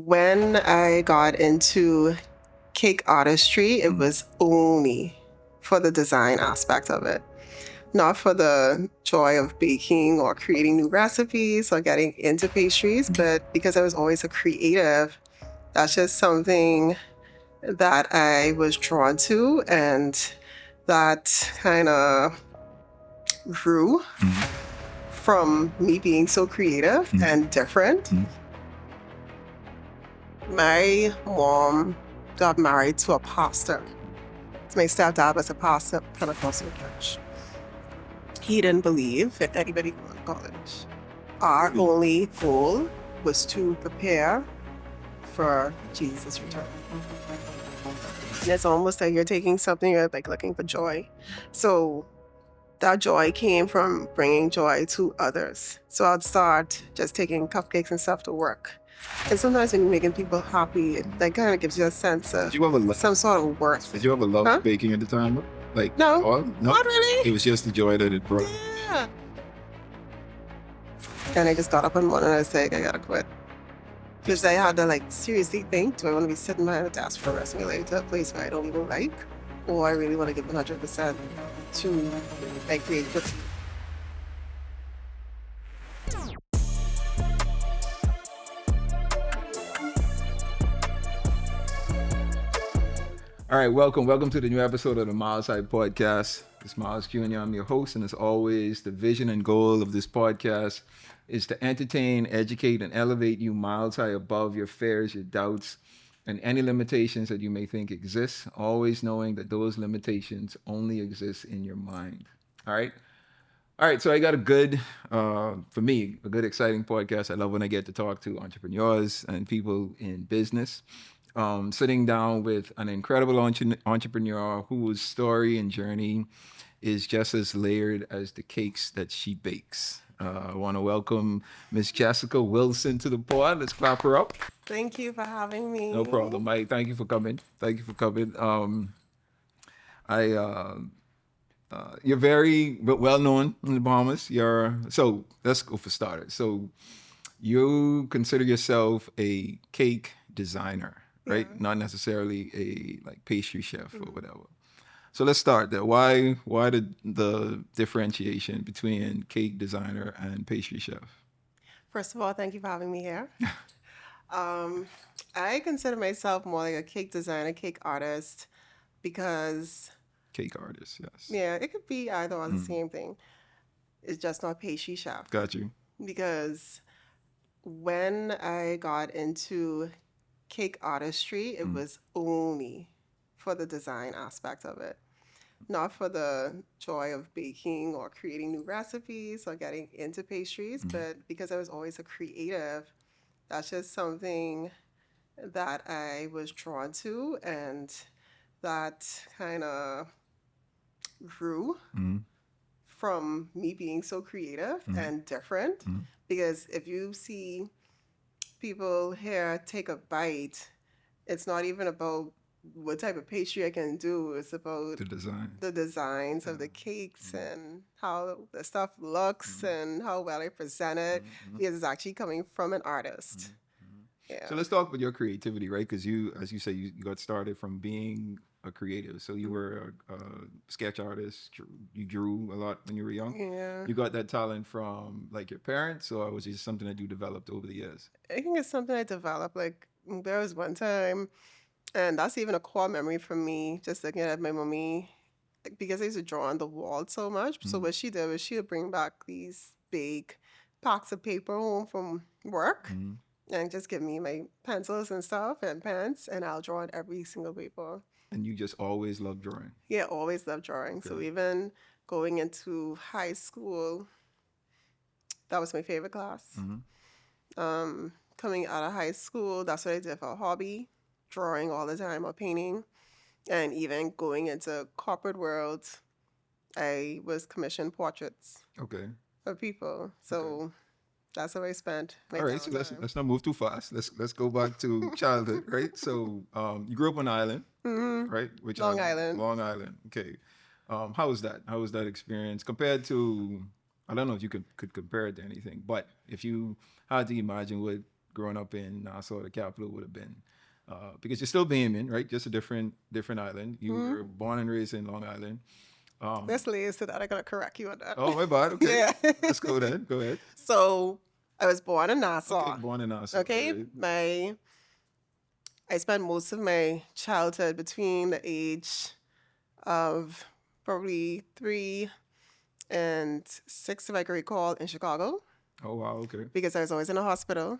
When I got into cake artistry, it was only for the design aspect of it, not for the joy of baking or creating new recipes or getting into pastries, but because I was always a creative, that's just something that I was drawn to, and that kind of grew from me being so creative and different. My mom got married to a pastor. My stepdad was a pastor at Pentecostal church. He didn't believe in anybody going to college. Our only goal was to prepare for Jesus' return. And it's almost like you're taking something, you're like looking for joy. So that joy came from bringing joy to others. So I'd start just taking cupcakes and stuff to work. And sometimes when you're making people happy, that kind of gives you a sense of some sort of worth. Did you ever love baking at the time? Like, No, no, not really. It was just the joy that it brought. Yeah. And I just got up one morning and I was like, I gotta quit. Because I had to seriously think, do I want to be sitting behind a desk for the rest of my life to a place where I don't even like? Or I really want to give 100% to my creativity? All right, welcome to the new episode of the Myles podcast. It's Myles Jr. I'm your host, and as always, the vision and goal of this podcast is to entertain, educate, and elevate you miles high above your fears, your doubts, and any limitations that you may think exist, always knowing that those limitations only exist in your mind. All right, so I got a good, for me, a good, exciting podcast. I love when I get to talk to entrepreneurs and people in business. Sitting down with an incredible entrepreneur whose story and journey is just as layered as the cakes that she bakes. I want to welcome Miss Jessica Wilson to the pod. Let's clap her up. Thank you for having me. No problem, Mike. Thank you for coming. You're very well known in the Bahamas. So let's go for starters. So you consider yourself a cake designer, right? Yeah. Not necessarily a pastry chef or whatever. So let's start there. Why the differentiation between cake designer and pastry chef? First of all, thank you for having me here. I consider myself more like a cake designer, cake artist, because Cake artist, yes. yeah, it could be either or the same thing. It's just not pastry chef. Got you. Because when I got into cake artistry, it was only for the design aspect of it, not for the joy of baking or creating new recipes or getting into pastries, but because I was always a creative, that's just something that I was drawn to, and that kind of grew from me being so creative and different. Because if you see people here take a bite, it's not even about what type of pastry I can do. It's about the designs of the cakes and how the stuff looks and how well I present it, because it's actually coming from an artist. Yeah. So let's talk about your creativity, right? Because you, as you say, you got started from being a creative. So you were a sketch artist. You drew a lot when you were young. Yeah. You got that talent from your parents, or was it just something that you developed over the years? I think it's something I developed. There was one time, and that's even a core memory for me, just looking at my mommy, because I used to draw on the wall so much. So what she did was she would bring back these big packs of paper home from work and just give me my pencils and stuff and pens, and I'll draw on every single paper. And you just always loved drawing? Yeah, always loved drawing. Okay. So even going into high school, that was my favorite class. Coming out of high school, that's what I did for a hobby, drawing all the time or painting. And even going into corporate world, I was commissioned portraits of people. So that's how I spent my All right, so let's not move too fast. Let's go back to childhood, right? So you grew up on an island, right? Long Island. Long Island. Okay. How was that? How was that experience compared to? I don't know if you could compare it to anything, but if you had to imagine what growing up in Nassau, the capital, would have been? Because you're still Bahamian, right? Just a different island. You were born and raised in Long Island. This leads to that. I gotta correct you on that. Oh, my bad. Okay. Yeah. Let's go then. Go ahead. So I was born in Nassau. Okay, born in Nassau. Okay. Right. I spent most of my childhood between the age of probably 3 and 6, if I can recall, in Chicago, Oh, wow. Okay. because I was always in a hospital.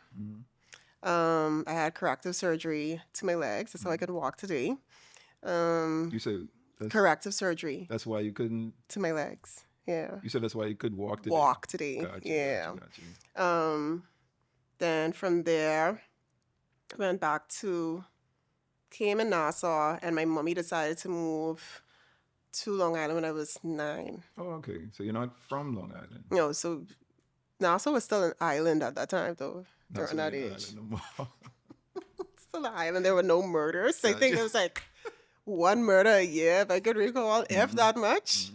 I had corrective surgery to my legs. That's how I could walk today. You said Corrective surgery that's why you couldn't. to my legs. Yeah. You said that's why you could walk today. Walk today. Gotcha, Yeah. Gotcha. Then from there, went back came in Nassau, and my mommy decided to move to Long Island when I was 9. Oh, okay. So you're not from Long Island. No, so Nassau was still an island at that time, though, Not during that Long age. Island no more. Still an island. There were no murders. I think Gotcha. it was like one murder a year, if I could recall, if that much.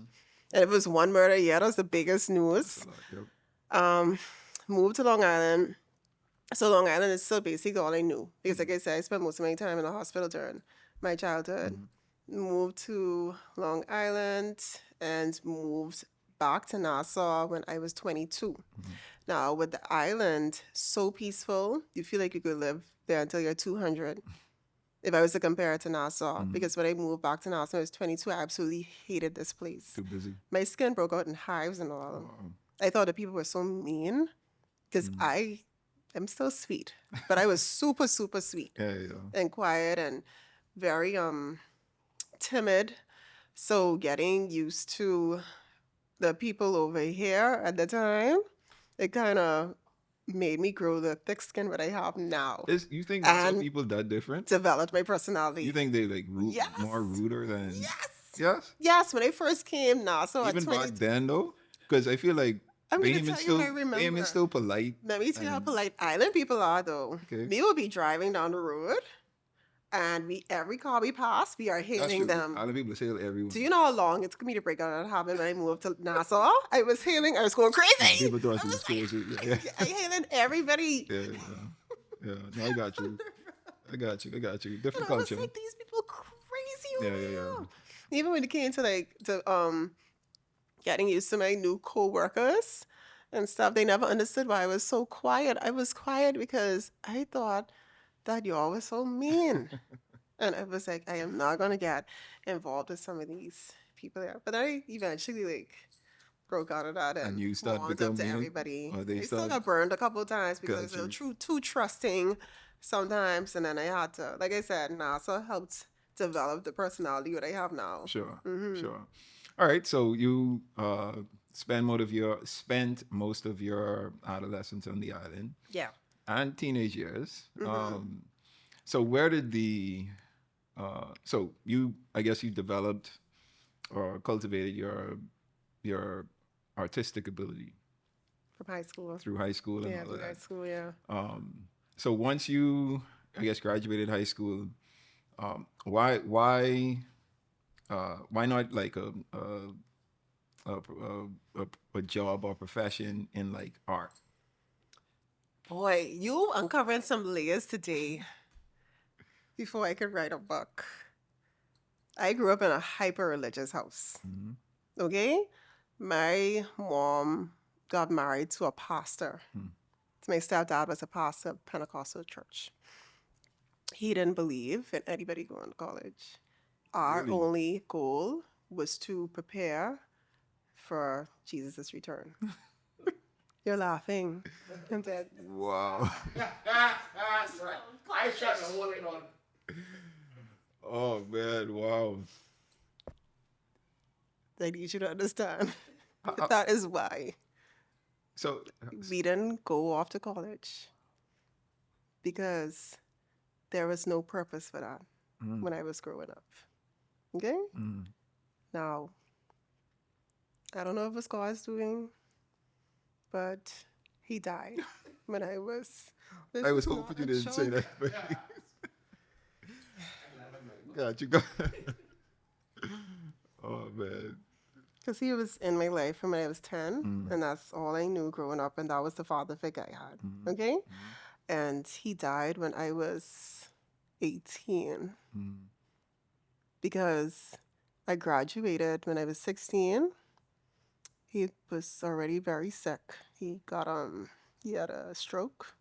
And if it was one murder a year, that was the biggest news. Yep. Moved to Long Island. So Long Island is still basically all I knew. Because like I said, I spent most of my time in the hospital during my childhood. Moved to Long Island and moved back to Nassau when I was 22. Now, with the island so peaceful, you feel like you could live there until you're 200. If I was to compare it to Nassau, because when I moved back to Nassau, I was 22, I absolutely hated this place. Too busy. My skin broke out in hives and all. Wow. I thought the people were so mean because I am still sweet, but I was super, super sweet Yeah. and quiet and very timid. So getting used to the people over here at the time, it kind of made me grow the thick skin that I have now. You think some And people that different? developed my personality. You think they like Yes. more ruder than? Yes. Yes. Yes, when I first came Nassau at Even 20. back then though, because I feel like I'm gonna Bahamians tell you still what I remember. Bahamians still polite. Let me tell you how polite island people are, though. Okay. We will be driving down the road, and every car we pass, we are That's hailing true. them. Other people say everyone. Do you know how long it took me to break out that habit when I moved to Nassau? I was going crazy. People thought I you was was like, crazy. Yeah. I hailing everybody. Yeah. No, I got you. I got you. Different And I was culture. like, these people crazy over Yeah. here. Even when it came to getting used to my new co-workers and stuff, they never understood why I was so quiet. I was quiet because I thought that y'all were so mean. And I was like, I am not gonna get involved with some of these people there. But I eventually broke out of that and you start warmed up become to mean? everybody. Or they I still start- got burned a couple of times because Got I was too trusting sometimes, and then I had to, like I said, NASA helped develop the personality that I have now. Sure. All right. So you spent most of your adolescence on the island Yeah. and teenage years. So where did I guess you developed or cultivated your artistic ability From high school. through high school and Yeah, all through of high that. school, yeah. So once you, I guess, graduated high school, why not like a job or profession in like art? Boy, you uncovering some layers today before I could write a book. I grew up in a hyper-religious house. Okay? My mom got married to a pastor. My stepdad was a pastor of Pentecostal church. He didn't believe in anybody going to college. Our Really? only goal was to prepare for Jesus' return. You're laughing. I'm dead. Wow. I was trying to hold it on. Oh man, wow. I need you to understand. That is why So we didn't go off to college, because there was no purpose for that when I was growing up. Okay? Now, I don't know if it's God's doing, but he died when I was... I was hoping you didn't say that. But got you. Go. Oh man. Because he was in my life from when I was 10, and that's all I knew growing up, and that was the father figure I had. Okay? And he died when I was 18 because I graduated when I was 16. He was already very sick. He had a stroke.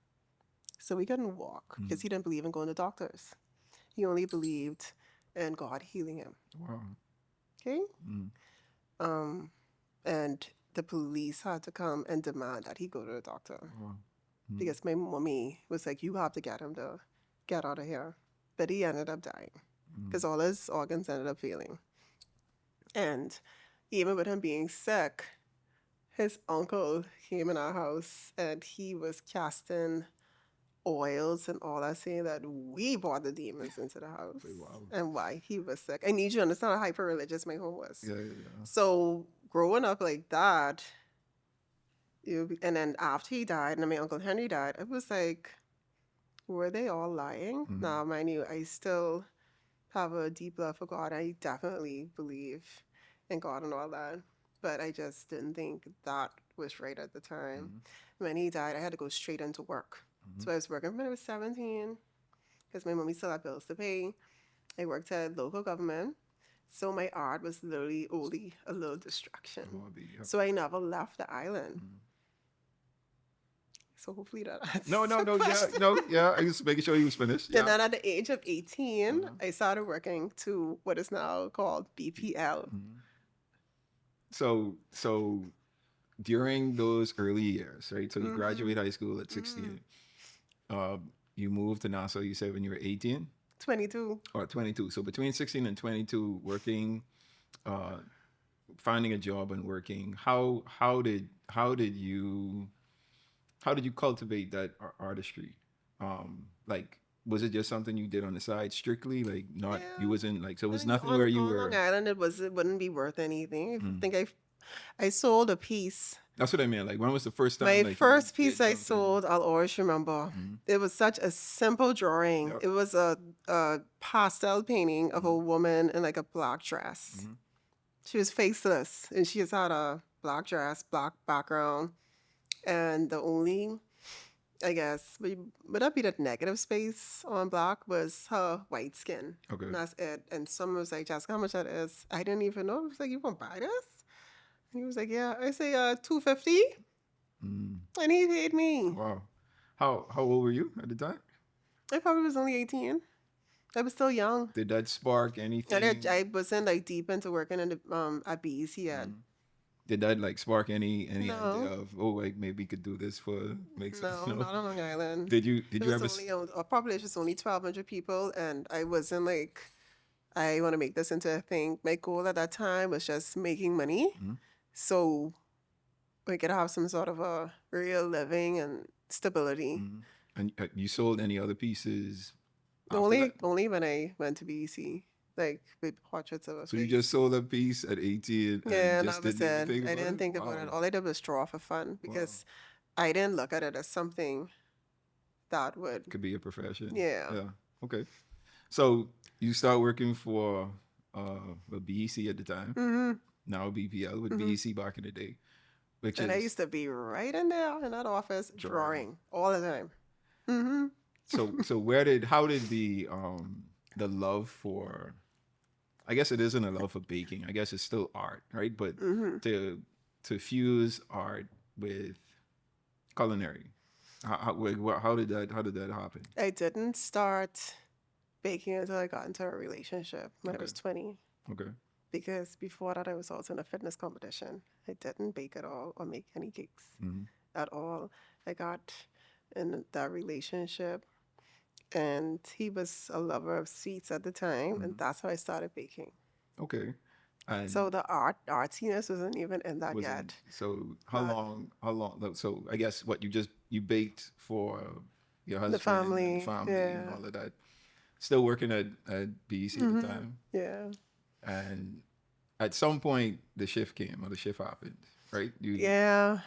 So he couldn't walk because he didn't believe in going to doctors. He only believed in God healing him. Wow. Okay? And the police had to come and demand that he go to the doctor. Wow. Because my mommy was like, you have to get him to get out of here. But he ended up dying because all his organs ended up failing. And even with him being sick, his uncle came in our house and he was casting oils and all that, saying that we brought the demons into the house. Wow. And why he was sick. I need you to understand how hyper religious my home was. Yeah. So growing up like that, and then after he died, and my Uncle Henry died, it was like, were they all lying? Now, mind you, I still have a deep love for God. I definitely believe in God and all that. But I just didn't think that was right at the time. When he died, I had to go straight into work. So I was working when I was 17 because my mommy still had bills to pay. I worked at local government. So my art was literally only a little distraction. So I never left the island. So hopefully that answers the question. Yeah. I was making sure you was finished. Yeah. And then at the age of 18, I started working to what is now called BPL. So during those early years, right? So you graduate high school at 16. You moved to Nassau, you said when you were 18? 22. Or 22. So between 16 and 22, working, finding a job and working, how did you cultivate that artistry? Like, was it just something you did on the side strictly? Like, not, you wasn't like, so it was nothing where you on were. Long Island, it wouldn't be worth anything. I think I sold a piece. That's what I meant. Like, when was the first time? My like, first piece I sold, I'll always remember. It was such a simple drawing. Yep. It was a pastel painting of a woman in like a black dress. She was faceless and she just had a black dress, black background. And the only, I guess, would that be the negative space on black was her white skin. Okay. And that's it. And someone was like, Jessica, how much that is? I didn't even know. I was like, you want to buy this? And he was like, yeah. I say, $250. And he paid me. Wow. How old were you at the time? I probably was only 18. I was still young. Did that spark anything? I wasn't like deep into working in the at BEC yet. Did that like spark any No. idea of, oh, like maybe we could do this for make No, sense? not on Long Island. Did you ever? Our population was only 1,200 people, and I wasn't like, I want to make this into a thing. My goal at that time was just making money, so we could have some sort of a real living and stability. And you sold any other pieces? after Only that? when I went to BEC, like with portraits of us. So you just sold a piece at 18 and Yeah, just that was didn't it. even think I about didn't it? think about it. All I did was draw for fun because I didn't look at it as something that would. Could be a profession. Yeah. Yeah. Okay. So you start working for BEC at the time. Now BPL with BEC back in the day. Which And is I used to be right in there in that office drawing all the time. so how did the love for, I guess it isn't a love for baking. I guess it's still art, right? But to fuse art with culinary, how did that happen? I didn't start baking until I got into a relationship when I was 20. Okay. Because before that, I was also in a fitness competition. I didn't bake at all or make any cakes at all. I got in that relationship, and he was a lover of sweets at the time, and that's how I started baking. Okay. And So the artiness wasn't even in that yet. so how long? So I guess you baked for your husband, family, and yeah. all of that. Still working at BEC at the time. Yeah. And at some point, the shift came or the shift happened, right? Yeah.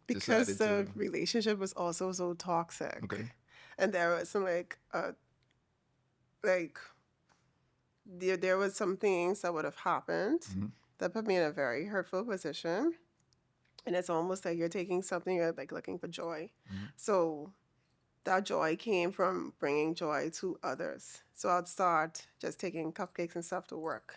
Because decided the relationship was also so toxic. Okay. And there was some there was some things that would have happened that put me in a very hurtful position. And it's almost like you're taking something, you're like looking for joy. So that joy came from bringing joy to others. So I'd start just taking cupcakes and stuff to work.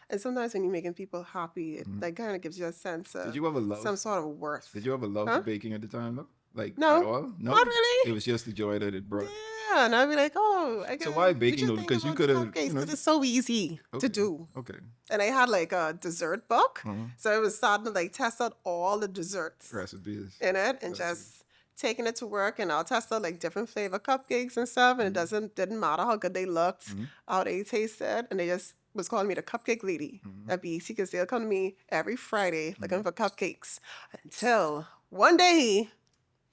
And sometimes when you're making people happy, it like kind of gives you a sense Did of you ever love? some sort of worth. Did you ever love Huh? for baking at the time though? Like No, at all? No. not really. It was just the joy that it brought. Yeah, and I'd be like, oh, I So can. why What baking you though? think Because you about the could have, cupcakes? you know. Because it's so easy to Okay. do. Okay. And I had like a dessert book, Uh-huh. so I was starting to like test out all the desserts Recipes. in it, and just taking it to work. And I'll test out like different flavor cupcakes and stuff, and it didn't matter how good they looked, how they tasted, and they just was calling me the cupcake lady at BEC because they'll come to me every Friday looking for cupcakes until one day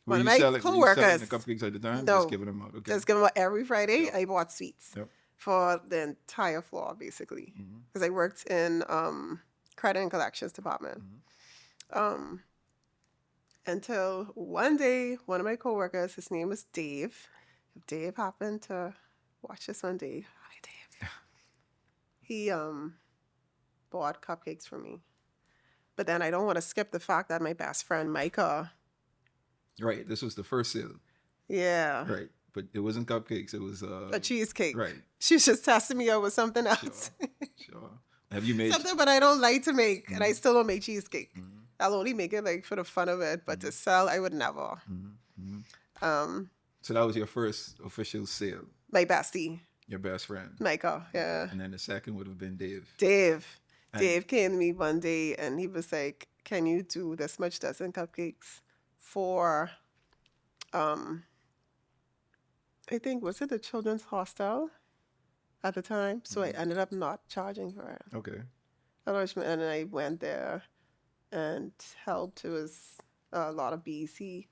Were one of you my selling the coworkers. cupcakes at the time? No. Just giving them out. Okay. Just give them out every Friday. Yep. I bought sweets Yep. for the entire floor, basically, because I worked in credit and collections department. Until one day, one of my coworkers, his name was Dave. If Dave happened to watch this one day, hi Dave. He bought cupcakes for me. But then I don't want to skip the fact that my best friend Micah. Right. This was the first sale. Yeah. Right. But it wasn't cupcakes. It was A cheesecake. Right. She was just testing me out with something else. Sure. Have you made Something, but I don't like to make, and I still don't make cheesecake. I'll only make it like for the fun of it, but to sell, I would never. So that was your first official sale. My bestie, Your best friend. Micah, yeah. And then the second would have been Dave. Dave came to me one day and he was like, "Can you do this much dozen cupcakes for, I think, was it the children's hostel at the time?" So I ended up not charging for it. Okay. And then I went there and helped. It was a lot of BEC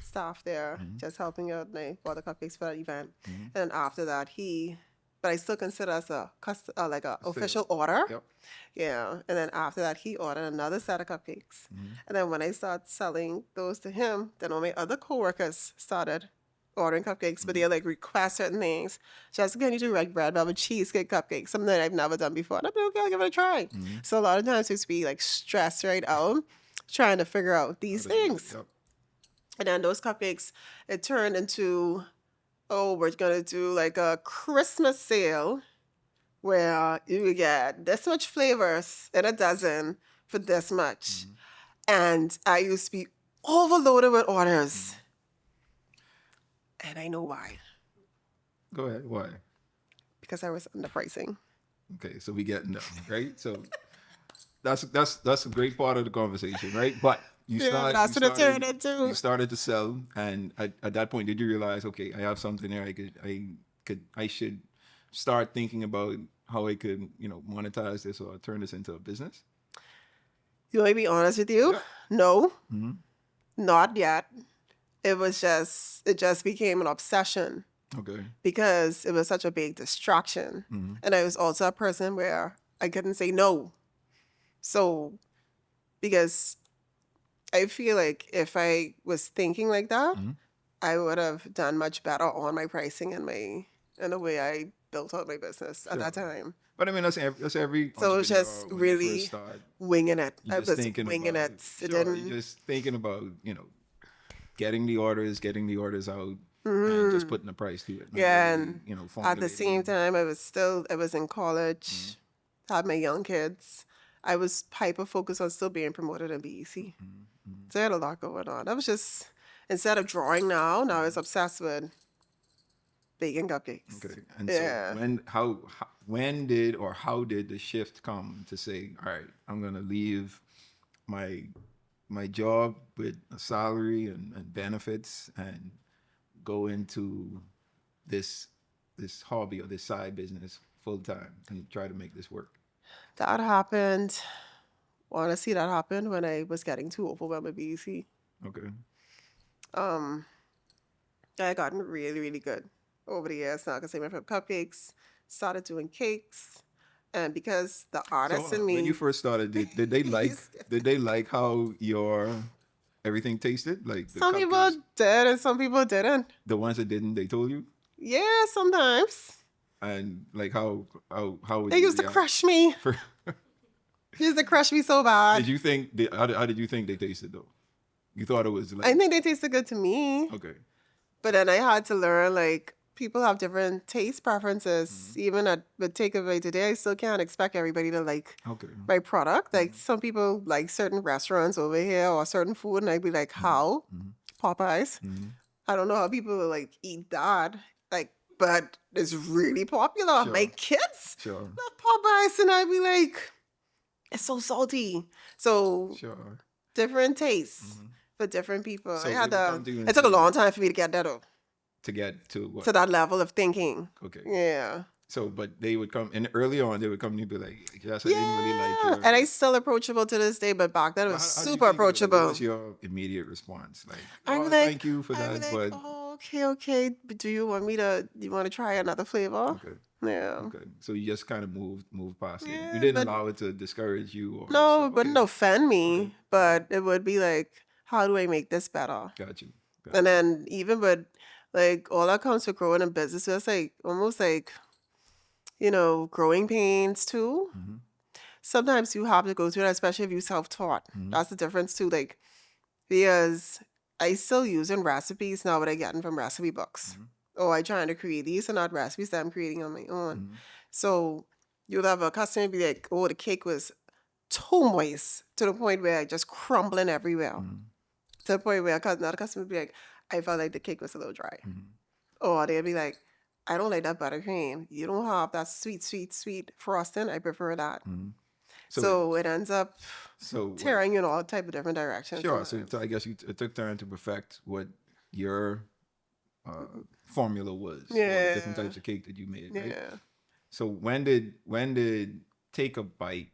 staff there, just helping out. And I bought the cupcakes for that event. And after that, but I still consider as a like a official order. Yep. Yeah. And then after that, he ordered another set of cupcakes. And then when I started selling those to him, then all my other coworkers started ordering cupcakes, but they like request certain things. Just can you do like red velvet cheesecake cupcakes? Something that I've never done before. And I'm like, okay, I'll give it a try. So a lot of times it's be like stressed right out, trying to figure out these things. Yep. And then those cupcakes, it turned into, oh, we're gonna do like a Christmas sale where you get this much flavors in a dozen for this much. And I used to be overloaded with orders. And I know why. Go ahead. Why? Because I was underpricing. Okay, so we getting there, right? So that's a great part of the conversation, right? But That's what it turned into. You started to sell, and at that point, did you realize, okay, I have something there. I should start thinking about how I could, monetize this or turn this into a business? You want me to be honest with you? Yeah. No, not yet. It just became an obsession. Okay. Because it was such a big distraction. And I was also a person where I couldn't say no. So, because I feel like if I was thinking like that, I would have done much better on my pricing and the way I built out my business at that time. But I mean, that's every. So it was just entrepreneur when you really first start. winging it. You're I just was thinking winging about- it. Sure, It didn't. you're just thinking about, getting the orders out, and just putting the price to it. not Yeah, really, and at the formulating. same time, I was in college, had my young kids. I was hyper focused on still being promoted in BEC. So I had a lot going on. I was just, instead of drawing now I was obsessed with baking cupcakes. Okay. And Yeah. so how did the shift come to say, all right, I'm gonna leave my job with a salary and benefits and go into this hobby or this side business full time and try to make this work? That happened, honestly, that happened when I was getting too overwhelmed with BEC. Okay. I had gotten really, really good over the years now because I went from cupcakes, started doing cakes, and because the artist in me. When you first started, did they like how your everything tasted? Like the Some people cupcakes? did and some people didn't. The ones that didn't, they told you? Yeah, sometimes. And like how would They you used to react? crush me. They used to crush me so bad. Did you think how did you think they tasted though? You thought it was like I think they tasted good to me. okay. But then I had to learn, like, people have different taste preferences. Mm-hmm. Even with Take-A-Bite today, I still can't expect everybody to like Okay. my product. Like, Mm-hmm. some people like certain restaurants over here or certain food, and I'd be like, how? Mm-hmm. Popeyes. Mm-hmm. I don't know how people like eat that. Like, but it's really popular. My Sure. kids Sure. love Popeyes, and I'd be like, it's so salty. So Sure. different tastes Mm-hmm. for different people. So it would come to you It and took a say long time for me to get that up, to get to what? to that level of thinking. Okay. Yeah. So, but they would come, and early on, they would come to you and be like, yes, I didn't really like Yeah. your. And I still approachable to this day, but back then it Well, was how did you super take it? Like, what approachable. was your immediate response? Like, I'd be oh, like, thank you for that, but oh, okay. But do you want to try another flavor? okay, Yeah. okay. So you just kind of moved past it. You Yeah, didn't but allow it to discourage you or no, so. it Okay, wouldn't offend me, okay, but it would be like, how do I make this better? got you, got And you. then even with like all that comes to growing in business, it's like almost like, growing pains too. Mm-hmm, Sometimes you have to go through that, especially if you self-taught. mm-hmm, That's the difference too. Like, because I still using recipes now what I getting from recipe books. mm-hmm, Or I trying to create these are not recipes that I'm creating on my own. mm-hmm, So you'll have a customer be like, oh, the cake was too moist to the point where it just crumbling everywhere. mm-hmm, To the point where another customer would be like, I felt like the cake was a little dry. mm-hmm. Or they'd be like, I don't like that buttercream. You don't have that sweet, sweet, sweet frosting. I prefer that. Mm-hmm. So, So it ends up so what? tearing you in all type of different directions. Sure. So, sometimes. I guess it took time to perfect what your formula was for the different Yeah. types of cake that you made, right? Yeah. So when did Take a Bite?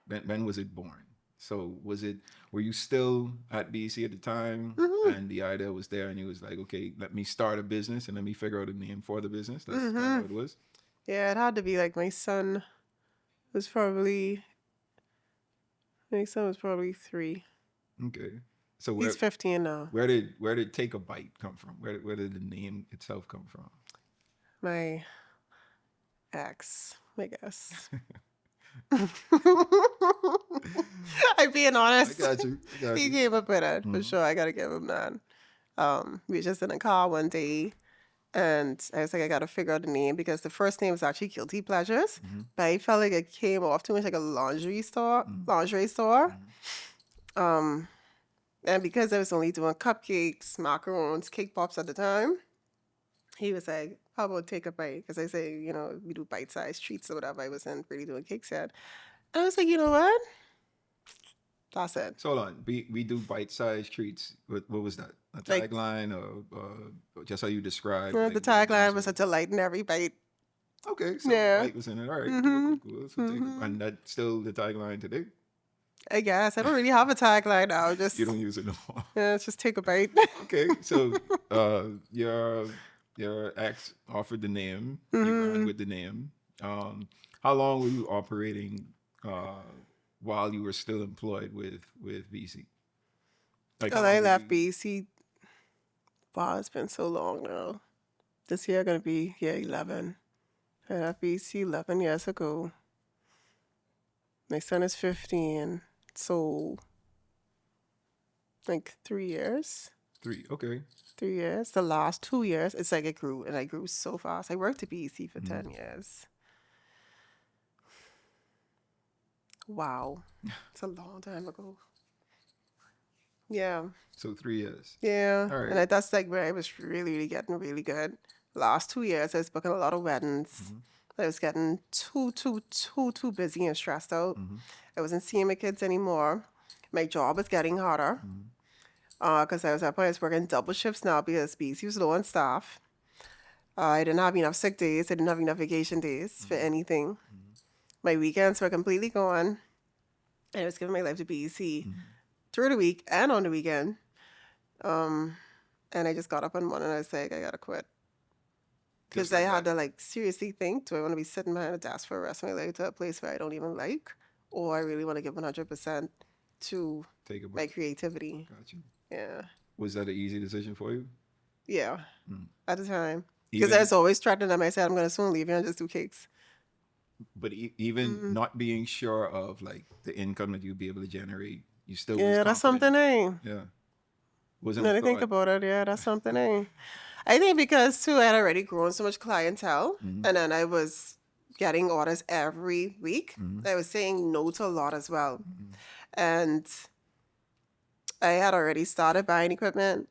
When was it born? So were you still at BC at the time, hmm and the idea was there, and you was like, okay, let me start a business and let me figure out a name for the business. That's kind of hmm how it was. Yeah, it had to be like my son was probably 3. Okay. So He's 15 now. where did Take a Bite come from? Where did the name itself come from? My ex, I guess. I'm being honest. I got you. He came up with it for sure. I gotta give him that. We were just in a car one day, and I was like, I gotta figure out the name because the first name was actually Guilty Pleasures, but I felt like it came off too much like a lingerie store. And because I was only doing cupcakes, macarons, cake pops at the time, he was like, how about Take a Bite? Because I say, we do bite-sized treats or whatever. I wasn't really doing cakes yet. And I was like, you know what? That's it. So hold on, we do bite-sized treats. What was that? A Like, tagline or just how you described? the Like, tagline was a delight in every bite. okay, so Yeah. bite was in it. All right, Mm-hmm. cool. So and that's still the tagline today. I guess. I don't really have a tagline now. Just, You don't use it no more. yeah, it's just Take a Bite. Okay, so your ex offered the name. You ran with the name. How long were you operating while you were still employed with BC? Like how Well, I long left did you- BC. Wow, it's been so long now. This year going to be 11. I left BC 11 years ago. My son is 15. So, like 3 years. 3. Okay. 3 years. The last 2 years, it's like it grew, and I grew so fast. I worked at BC for 10 years. Wow. It's a long time ago. Yeah. So 3 years. Yeah. All right. And that's like where I was really, really getting really good. Last 2 years, I was booking a lot of weddings. I was getting too busy and stressed out. I wasn't seeing my kids anymore. My job was getting harder. Because I was at a point I was working double shifts now because BC was low on staff. I didn't have enough sick days. I didn't have enough vacation days for anything. My weekends were completely gone. And I was giving my life to BC through the week and on the weekend. And I just got up one morning and I was like, I gotta quit. Because Just like I had that. to like seriously think, do I want to be sitting behind a desk for the rest of my life to a place where I don't even like? Or I really want to give 100% to Take a my break. creativity. Got you. Yeah. Was that an easy decision for you? Yeah. At the time. Because Even- I was always threatening them. I said, I'm going to soon leave you and just do cakes. But even not being sure of like the income that you'd be able to generate, you still was Yeah, that's confident. something, eh? Yeah. Wasn't Now a that I think thought. about it, yeah, that's something. I think because too, I had already grown so much clientele, and then I was getting orders every week. I was saying no to a lot as well, and I had already started buying equipment.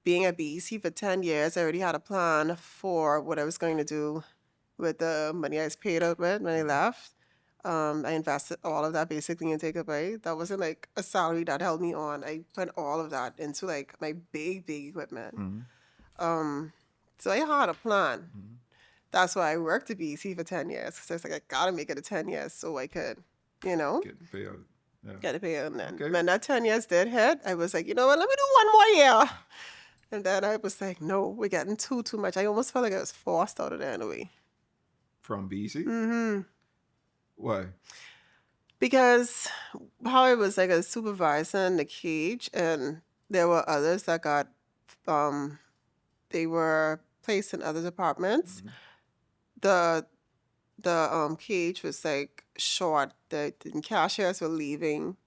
Being at BEC for 10 years, I already had a plan for what I was going to do with the money I was paid out with when I left. I invested all of that basically in Take-A-Bite. That wasn't like a salary that held me on. I put all of that into like my big equipment. So I had a plan. That's why I worked at BEC for 10 years. Because I was like, I gotta make it to 10 years so I could, Get the payout. Yeah. get a pay. And then Okay. when that 10 years did hit, I was like, you know what, let me do one more year. And then I was like, no, we're getting too much. I almost felt like I was forced out of there in a way. From BC? Why? Because how I was like a supervisor in the cage, and there were others that got, they were placed in other departments. The cage was like short. The cashiers were leaving,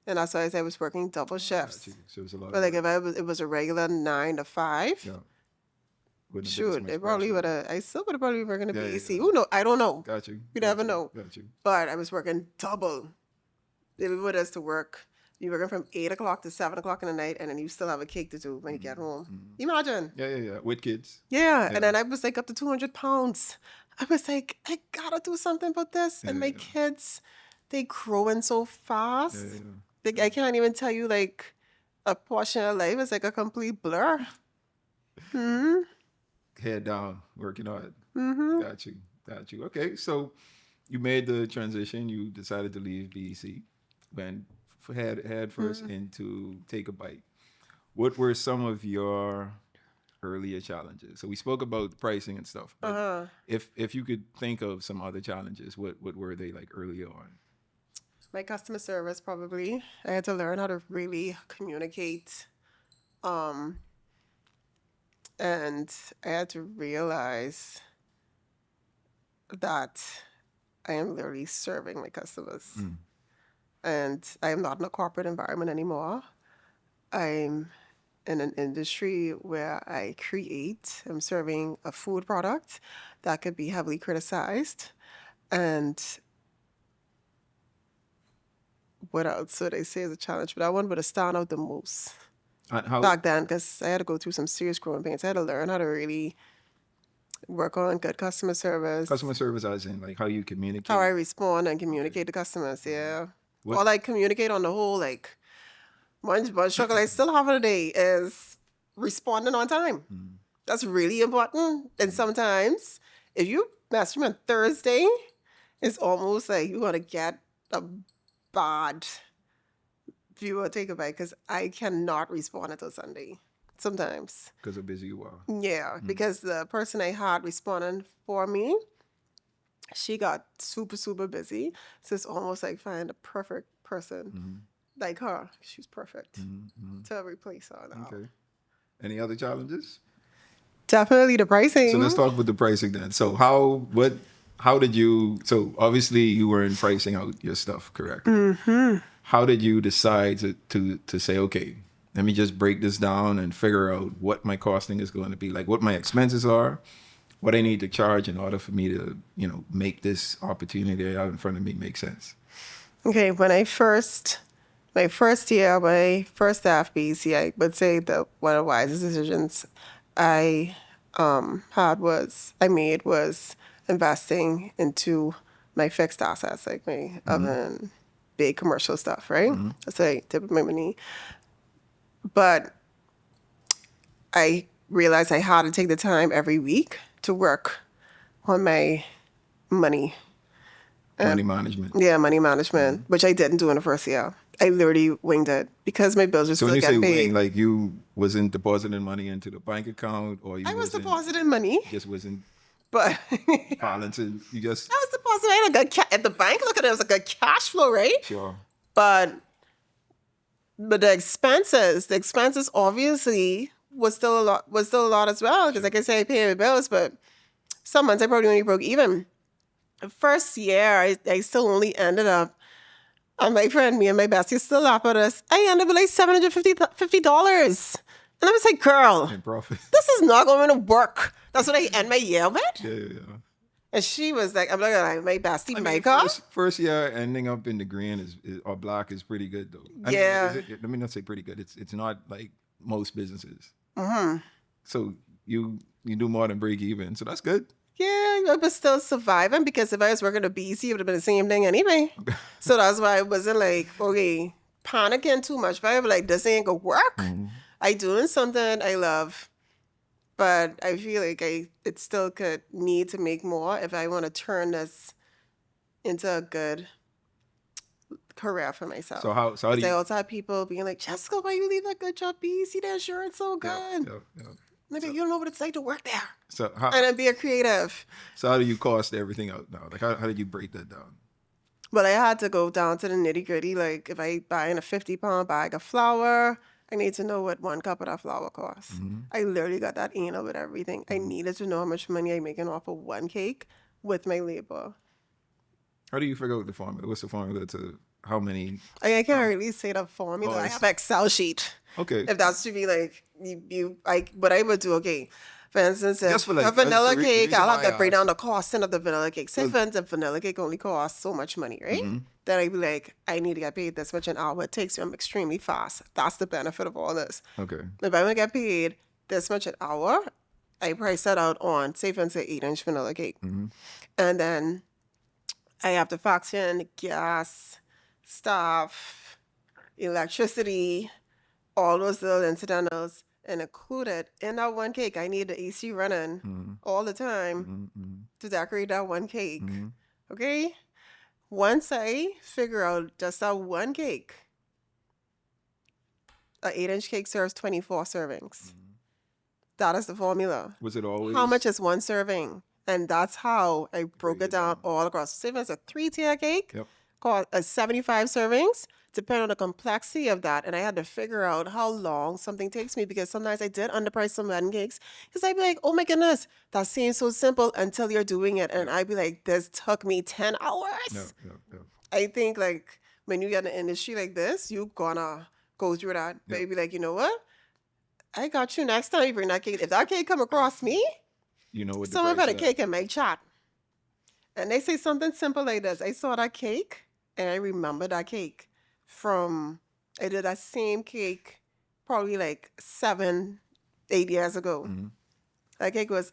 and that's why I was working double shifts. Gotcha. So it was a lot But like if it was a regular 9 to 5, yeah. Wouldn't have been as shoot, much they probably pressure. would have. I still would have probably been working at Yeah, BEC. yeah. Who know? I don't know. Got you. You never know. Got you. But I was working double. They would us to work. You're working from 8 o'clock to 7 o'clock in the night, and then you still have a cake to do when you get home. Imagine. Yeah. With kids. Yeah. And then I was like up to 200 pounds. I was like, I gotta do something about this. And my kids, they growing so fast. Like, I can't even tell you like a portion of life is like a complete blur. Head down, working hard. Got you. Okay, so you made the transition. You decided to leave BEC, went head first into Take-A-Bite. What were some of your earlier challenges? So we spoke about pricing and stuff. But if you could think of some other challenges, what were they like early on? My customer service, probably. I had to learn how to really communicate. And I had to realize that I am literally serving my customers. And I am not in a corporate environment anymore. I'm in an industry where I create. I'm serving a food product that could be heavily criticized. And what else would I say is a challenge? But that one would have stand out the most back then, because I had to go through some serious growing pains. I had to learn how to really work on good customer service. Customer service, as in like how you communicate. How I respond and communicate to customers, yeah. Or like communicate on the whole, like one struggle I still have today is responding on time. That's really important. And sometimes if you message me on Thursday, it's almost like you want to get a bad view of Take-A-Bite because I cannot respond until Sunday sometimes. Because of busy you are. Yeah, because the person I had responding for me, she got super busy. So it's almost like finding the perfect person like her. She's perfect to replace her now. Okay. Any other challenges? Definitely the pricing. So let's talk about the pricing then. So how did you, so obviously you weren't pricing out your stuff correctly. How did you decide to say, okay, let me just break this down and figure out what my costing is going to be, like what my expenses are, what I need to charge in order for me to, make this opportunity out in front of me make sense? Okay, when my first year, my first FBC, I would say that one of the wisest decisions I made was investing into my fixed assets, like my oven, big commercial stuff, right? That's like tip of my money. But I realized I had to take the time every week to work on my money. Money management. Yeah, money management, which I didn't do in the first year. I literally winged it because my bills were So still when you say getting paid. wing, like you wasn't depositing money into the bank account, or you I was wasn't- depositing money, just wasn't but balancing. You just I was depositing. I had a good at the bank. Look at it, it was a good cash flow, right? sure. But the expenses obviously was still a lot as well. Because like I say, I pay my bills, but some months I probably only broke even. The first year, I still only ended up, and my friend, me and my bestie still laugh at us, I ended up with like $750. And I was like, girl, And profit. this is not going to work. That's what I end my year with. Yeah. And she was like, I'm looking at my bestie, I mean, Micah. first year ending up in the green or black is pretty good though. Yeah. Let me not say pretty good. It's not like most businesses. Mm-hmm. So you do more than break even. So that's good. Yeah, I was still surviving because if I was working at BC, it would have been the same thing anyway. So that's why I wasn't like, okay, panicking too much. But I was like, this ain't gonna work. Mm-hmm. I doing something I love, but I feel like it still could need to make more if I want to turn this into a good career for myself. So how do I you? also have people being like, Jessica, why you leave that good job? BC, that insurance so good. Yeah. Maybe you don't know what it's like to work there. So And then be a creative. how do you cost everything out now? Like how did you break that down? But I had to go down to the nitty gritty. Like if I buy in a 50-pound bag of flour, I need to know what 1 cup of that flour costs. Mm-hmm. I literally got that anal with everything. I needed to know how much money I'm making off of one cake with my labor. How do you figure out the formula? What's the formula to how many? I can't really say the formula. I have an Excel sheet. Okay. If that's to be like what I would do, okay. For instance, if a vanilla cake, I'll have to break down the costing of the vanilla cake. Say, for instance, vanilla cake only costs so much money, right? Mm-hmm. Then I'd be like, I need to get paid this much an hour. It takes me, I'm extremely fast. That's the benefit of all this. Okay. If I want to get paid this much an hour, I price that out on, say, for instance, 8-inch vanilla cake. Mm-hmm. And then I have to factor in gas, stuff, electricity, all those little incidentals. And included in that one cake, I need the AC running all the time to decorate that one cake. Okay? Once I figure out just that one cake, an 8-inch cake serves 24 servings. That is the formula. Was it always? How much is one serving? And that's how I broke it down all across. Say if it's a 3-tier cake, called 75 servings, depending on the complexity of that. And I had to figure out how long something takes me because sometimes I did underprice some wedding cakes because I'd be like, oh my goodness, that seems so simple until you're doing it. And I'd be like, this took me 10 hours. No. I think like when you get in an industry like this, you're gonna go through that. But you'd be like, you know what? I got you next time you bring that cake. If that cake come across me, you know what? someone got a cake in my chat. And they say something simple like this. I saw that cake and I remember that cake. I did that same cake probably like 7-8 years ago. That cake was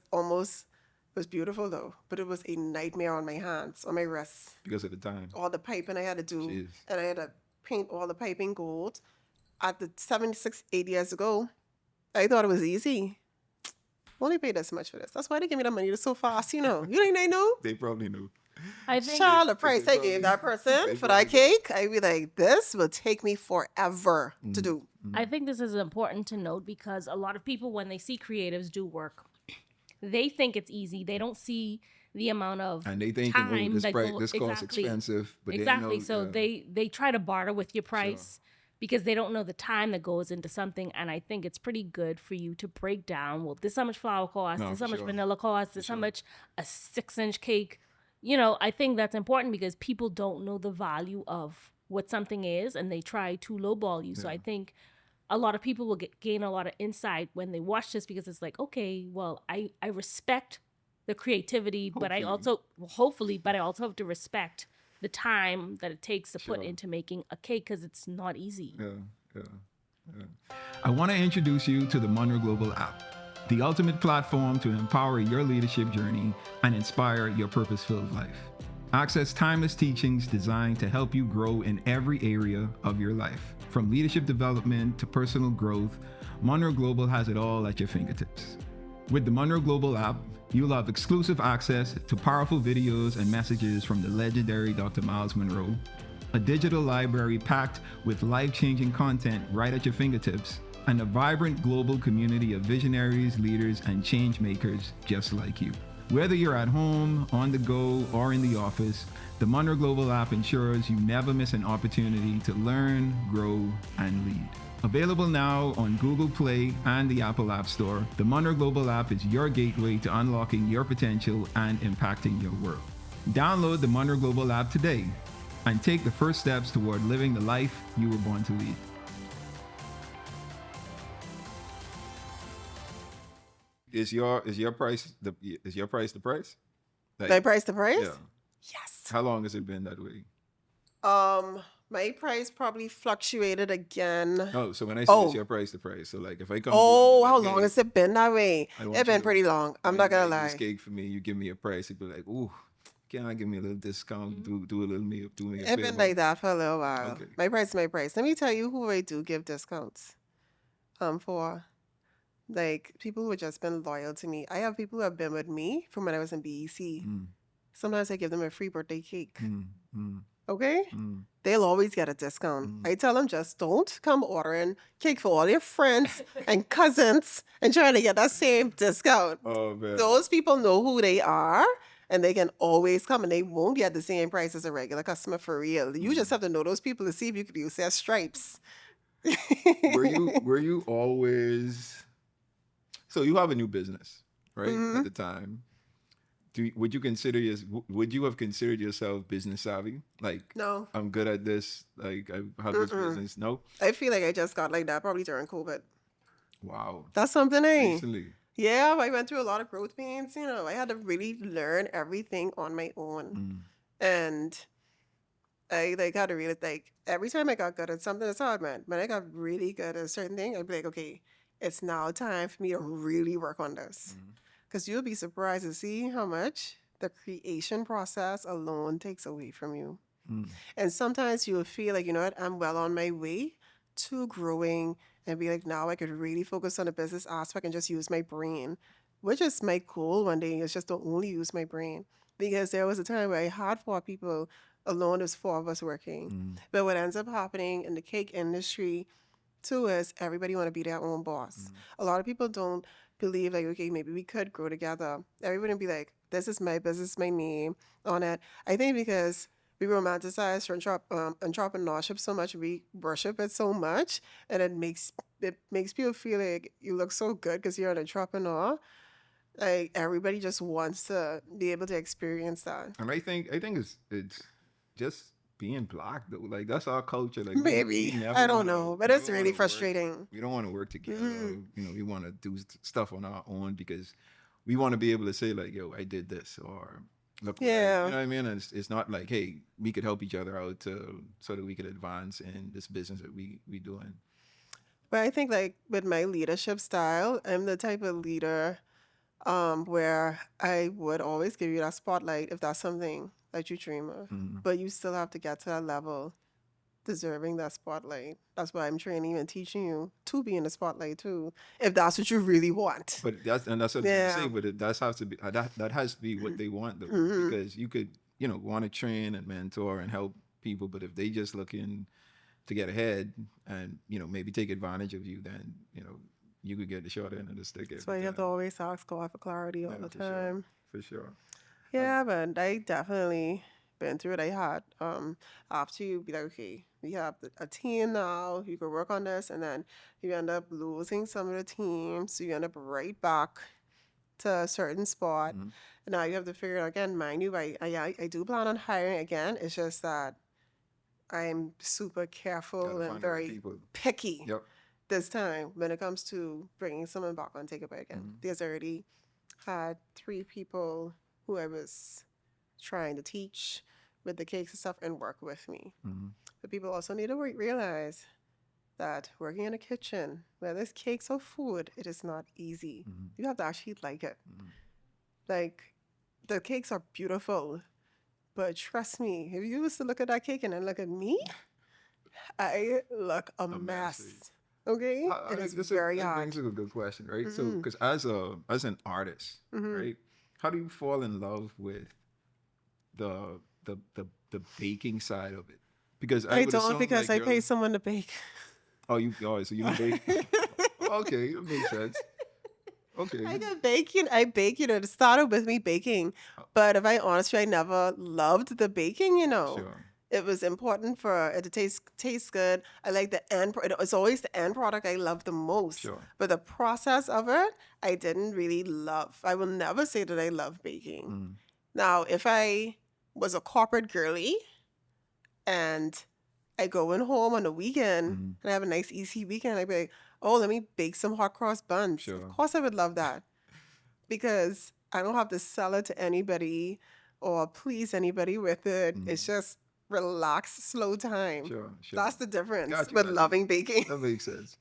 beautiful though, but it was a nightmare on my hands, on my wrists. Because of the time. All the piping I had to do. Jeez. And I had to paint all the piping gold. At the 8 years ago, I thought it was easy. Only paid this much for this. That's why they give me the money so fast, you know. You think they know? They probably knew. I think Child, the price I gave that person for that cake, I'd be like, this will take me forever to do. I think this is important to note because a lot of people, when they see creatives do work, they think it's easy. They don't see the amount of and they think time this that this costs expensive. But exactly. They know, So they try to barter with your price because they don't know the time that goes into something. And I think it's pretty good for you to break down, well, this is how much flour costs, this is how much vanilla costs, this is how much a 6-inch cake. You know, I think that's important because people don't know the value of what something is and they try to lowball you. So I think a lot of people will gain a lot of insight when they watch this because it's like, okay, well, I respect the creativity, but I also have to respect the time that it takes to put into making a cake because it's not easy. I want to introduce you to the Munroe Global app, the ultimate platform to empower your leadership journey and inspire your purpose-filled life. Access timeless teachings designed to help you grow in every area of your life. From leadership development to personal growth, Munroe Global has it all at your fingertips. With the Munroe Global app, you'll have exclusive access to powerful videos and messages from the legendary Dr. Myles Munroe, a digital library packed with life-changing content right at your fingertips, and a vibrant global community of visionaries, leaders, and change makers just like you. Whether you're at home, on the go, or in the office, the Munroe Global app ensures you never miss an opportunity to learn, grow, and lead. Available now on Google Play and the Apple App Store, the Munroe Global app is your gateway to unlocking your potential and impacting your world. Download the Munroe Global app today and take the first steps toward living the life you were born to lead. is your price the price? Like, My price to price? yeah. Yes. How long has it been that way? My price probably fluctuated again. Oh, so when I say it's Oh. your price the price, so like if I come Oh, to how you and be like, long hey, has it been that way? I want It's you been to pretty long. I'm find, not gonna like, this lie. cake for me, you give me a price, you'd be like, ooh, can I give me a little discount? Do a little me, do me a It's favor. been like that for a little while. Okay. My price is my price. Let me tell you who I do give discounts. For like people who have just been loyal to me. I have people who have been with me from when I was in BEC. Sometimes I give them a free birthday cake. Okay? They'll always get a discount. I tell them just don't come ordering cake for all your friends and cousins and trying to get that same discount. Oh man. Those people know who they are and they can always come and they won't get the same price as a regular customer for real. You just have to know those people to see if you could use their stripes. were you always, so you have a new business, right? At the time. Would you have considered yourself business savvy? Like, No. I'm good at this. Like, I have this business. No. I feel like I just got like that probably during COVID. Wow. That's something, eh? Recently. Yeah, I went through a lot of growth pains. You know, I had to really learn everything on my own. And I like had to really like every time I got good at something, it's hard, man. When I got really good at a certain thing, I'd be like, okay, it's now time for me to really work on this. Because you'll be surprised to see how much the creation process alone takes away from you. And sometimes you'll feel like, you know what, I'm well on my way to growing and be like, now I could really focus on the business aspect and just use my brain, which is my goal one day, is just to only use my brain. Because there was a time where I had 4 people alone, there's 4 of us working. But what ends up happening in the cake industry too is everybody want to be their own boss. A lot of people don't believe like, okay, maybe we could grow together. Everybody would be like, this is my business, my name on it. I think because we romanticize entrepreneurship so much, we worship it so much, and it makes people feel like you look so good because you're an entrepreneur. Like everybody just wants to be able to experience that. And I think it's just being black though. Like that's our culture. Like Maybe we never I don't wanna- know, but we it's don't really wanna frustrating. Work, we don't want to work together. You know, we want to do stuff on our own because we want to be able to say like, "Yo, I did this," or "Look, what Yeah. you know what I mean." And it's not like, "Hey, we could help each other out so that we could advance in this business that we doing." But I think like with my leadership style, I'm the type of leader where I would always give you that spotlight if that's something that you dream of. But you still have to get to that level deserving that spotlight. That's why I'm training and teaching you to be in the spotlight too, if that's what you really want. But that's what I was Yeah. gonna say. But it does have to be that has to be what they want though, because you could want to train and mentor and help people, but if they just looking to get ahead and maybe take advantage of you, then you could get the short end of the stick. That's why you have to always ask God for clarity all the time. For sure. Yeah, but I definitely been through it. I had after you be like, okay, we have a team now, you can work on this, and then you end up losing some of the team, so you end up right back to a certain spot. And now you have to figure it out again. Mind you, I do plan on hiring again. It's just that I'm super careful and very picky this time when it comes to bringing someone back on TakeABite again. There's already had 3 people who I was trying to teach with the cakes and stuff and work with me. But people also need to realize that working in a kitchen, whether it's cakes or food, it is not easy. You have to actually like it. Like, the cakes are beautiful, but trust me, if you was to look at that cake and then look at me, I look a mess. Okay? It is very hard. That's a good question, right? So, because as an artist, right, how do you fall in love with the baking side of it? Because I don't, because I pay someone to bake. So you don't bake? Okay, that makes sense. Okay. I can bake, I bake, it started with me baking. But if I honestly, I never loved the baking, Sure. It was important for it to taste good. I like the end. It's always the end product I love the most. Sure. But the process of it, I didn't really love. I will never say that I love baking. Now, if I was a corporate girly and I go in home on the weekend and I have a nice easy weekend, I'd be like, oh, let me bake some hot cross buns. Sure. Of course I would love that. because I don't have to sell it to anybody or please anybody with it. Mm-hmm. It's just relaxed, slow time. Sure. That's the difference Got you, with got you. loving baking. That makes sense.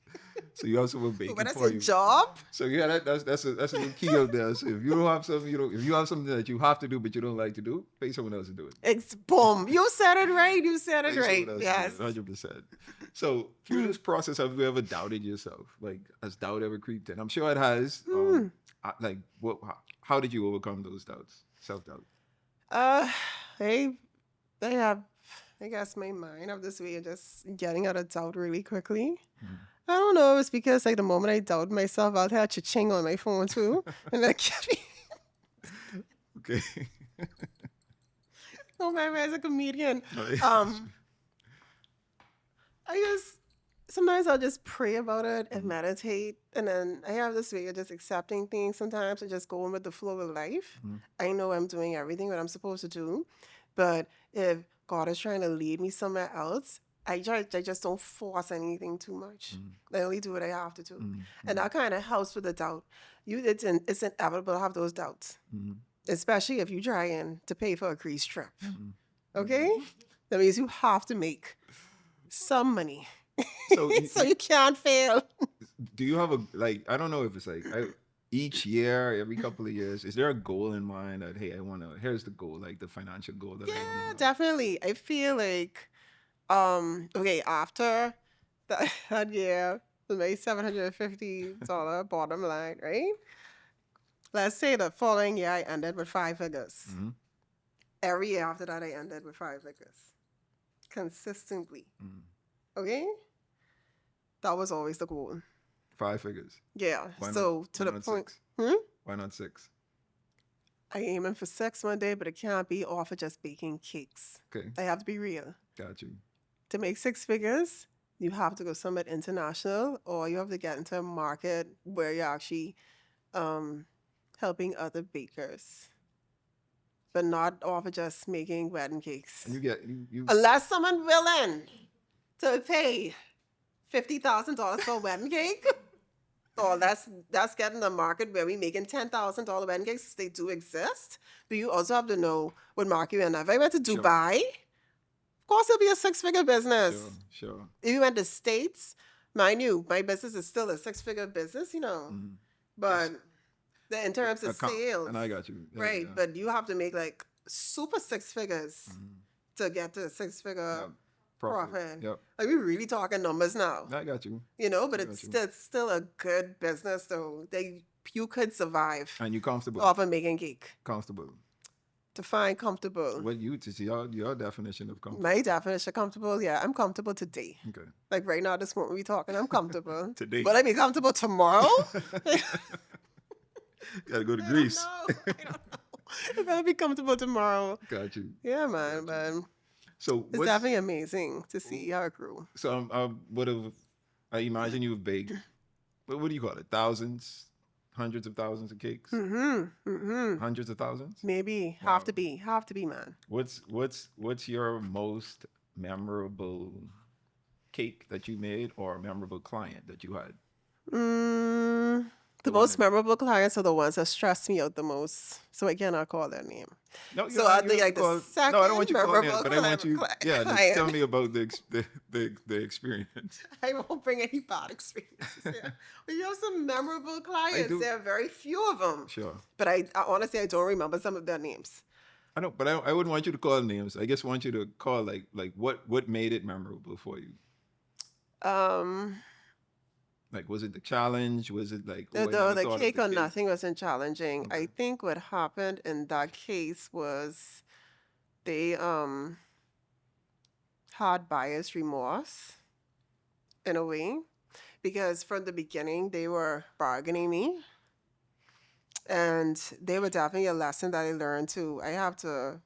So you also were baking When I for say you. job, So yeah, that's a little key out there. So if you don't have something, if you have something that you have to do but you don't like to do, pay someone else to do it. it's boom. You said it right. You said it Pay right. someone else Yes. to do it, 100%. So through this process, have you ever doubted yourself? Like, has doubt ever creeped in? I'm sure it has. Like, how did you overcome those doubts? Self-doubt. They have, I guess, my mind of this way of just getting out of doubt really quickly. I don't know. It's because like the moment I doubt myself, I'll have cha-ching on my phone too, and like, Okay. oh my man, as a comedian, Right. I just sometimes I'll just pray about it and meditate, and then I have this way of just accepting things. Sometimes I just go with the flow of life. I know I'm doing everything what I'm supposed to do, but if God is trying to lead me somewhere else, I just don't force anything too much. I only do what I have to do, and that kind of helps with the doubt. It's inevitable to have those doubts, especially if you're trying to pay for a cruise trip. Okay, that means you have to make some money, So, so you can't fail. do you have I don't know if it's each year, every couple of years, is there a goal in mind that, hey, here's the goal, like the financial goal that I Yeah, want to definitely. I feel like, okay, after that year, we made $750 bottom line, right? Let's say the following year I ended with 5 figures. Every year after that, I ended with 5 figures. Consistently. Okay? That was always the goal. 5 figures. Yeah. Why So not, to why the not point. 6? Why not 6? I aiming for 6 one day, but it can't be off of just baking cakes. Okay. I have to be real. Got you. To make 6 figures, you have to go somewhere international, or you have to get into a market where you're actually helping other bakers, but not off of just making wedding cakes. And you get you Unless someone willing to pay $50,000 for a wedding cake, or that's getting the market where we making $10,000 wedding cakes. They do exist, but you also have to know what market you're in. If I went to Sure. Dubai, of course it'll be a 6-figure business. Sure. If you went to States, mind you, my business is still a 6-figure business, but in terms of sales, and I got you. Yeah, right? yeah. But you have to make like super 6 figures to get to a 6-figure profit. Yep. Like we're really talking numbers now, I got you. but it's still a good business though. You could survive And you comfortable. off of making cake. Comfortable. Define comfortable. What you to see your definition of comfortable. My definition of comfortable, yeah, I'm comfortable today. Okay. Like right now, this moment we talking, I'm comfortable. Today. Will I be comfortable tomorrow? Gotta go to Greece. I don't know. If I'll be comfortable tomorrow. Got you. Yeah, man, but So it's definitely amazing to see how it grew. So I imagine you've baked. What do you call it? Thousands, hundreds of thousands of cakes. Hundreds of thousands. Maybe Wow. have to be, man. What's your most memorable cake that you made, or a memorable client that you had? The most memorable clients are the ones that stress me out the most, so I cannot call their name. No, So I think like the second no, I don't want you to call memorable names, but I want you. client. Yeah, just tell me about the experience. I won't bring any bad experiences here. But you have some memorable clients. do. There are very few of them. Sure. But I honestly, I don't remember some of their names. I know, but I wouldn't want you to call names. I just want you to call like what made it memorable for you. Like, was it the challenge? Was it like The cake or nothing wasn't challenging. Okay. I think what happened in that case was they had buyer's remorse in a way, because from the beginning they were bargaining me, and they were definitely a lesson that I learned too. I had to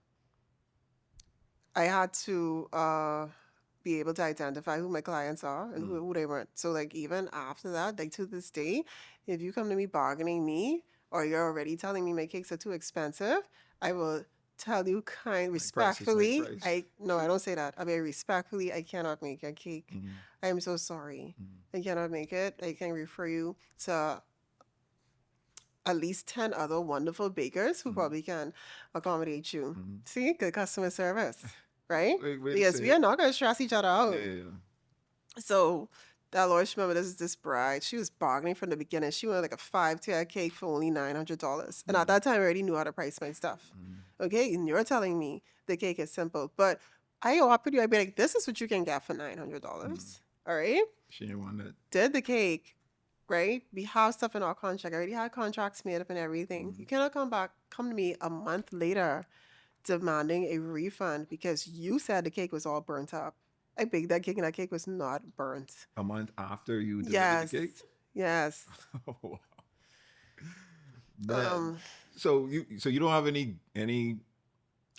be able to identify who my clients are and who they weren't. So like even after that, like to this day, if you come to me bargaining me, or you're already telling me my cakes are too expensive, I will tell you respectfully. price. I don't say that. I mean respectfully, I cannot make your cake. I am so sorry. I cannot make it. I can refer you to at least 10 other wonderful bakers who probably can accommodate you. See, good customer service, right? Wait Because we are not going to stress each other out. Yeah. So that Lord, she remember this bride. She was bargaining from the beginning. She wanted like a 5-tier cake for only $900. And at that time, I already knew how to price my stuff. Okay, and you're telling me the cake is simple, but I offered you, I'd be like, this is what you can get for $900. All right? She didn't want that. Did the cake, right? We have stuff in our contract. I already had contracts made up and everything. You cannot come to me a month later demanding a refund because you said the cake was all burnt up. I baked that cake and that cake was not burnt. A month after you delivered Yes. the cake? Yes. Oh, wow. So you don't have any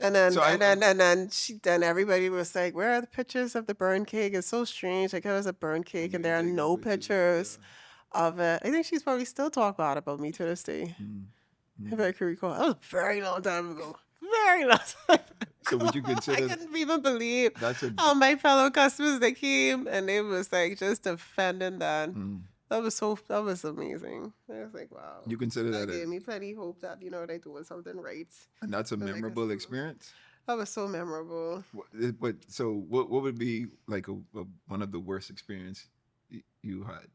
And then everybody was like, "Where are the pictures of the burnt cake?" It's so strange. Like it was a burnt cake, and there are no pictures of it. I think she's probably still talking about me to this day. If I can recall, that was a very long time ago. Very long time ago. So would you consider? I couldn't even believe That's my fellow customers that came, and they was like just defending that. That was amazing. I was like, wow. You consider that gave me plenty hope that, they're doing something right. And that's a memorable experience? That was so memorable. But so what would be like one of the worst experience you had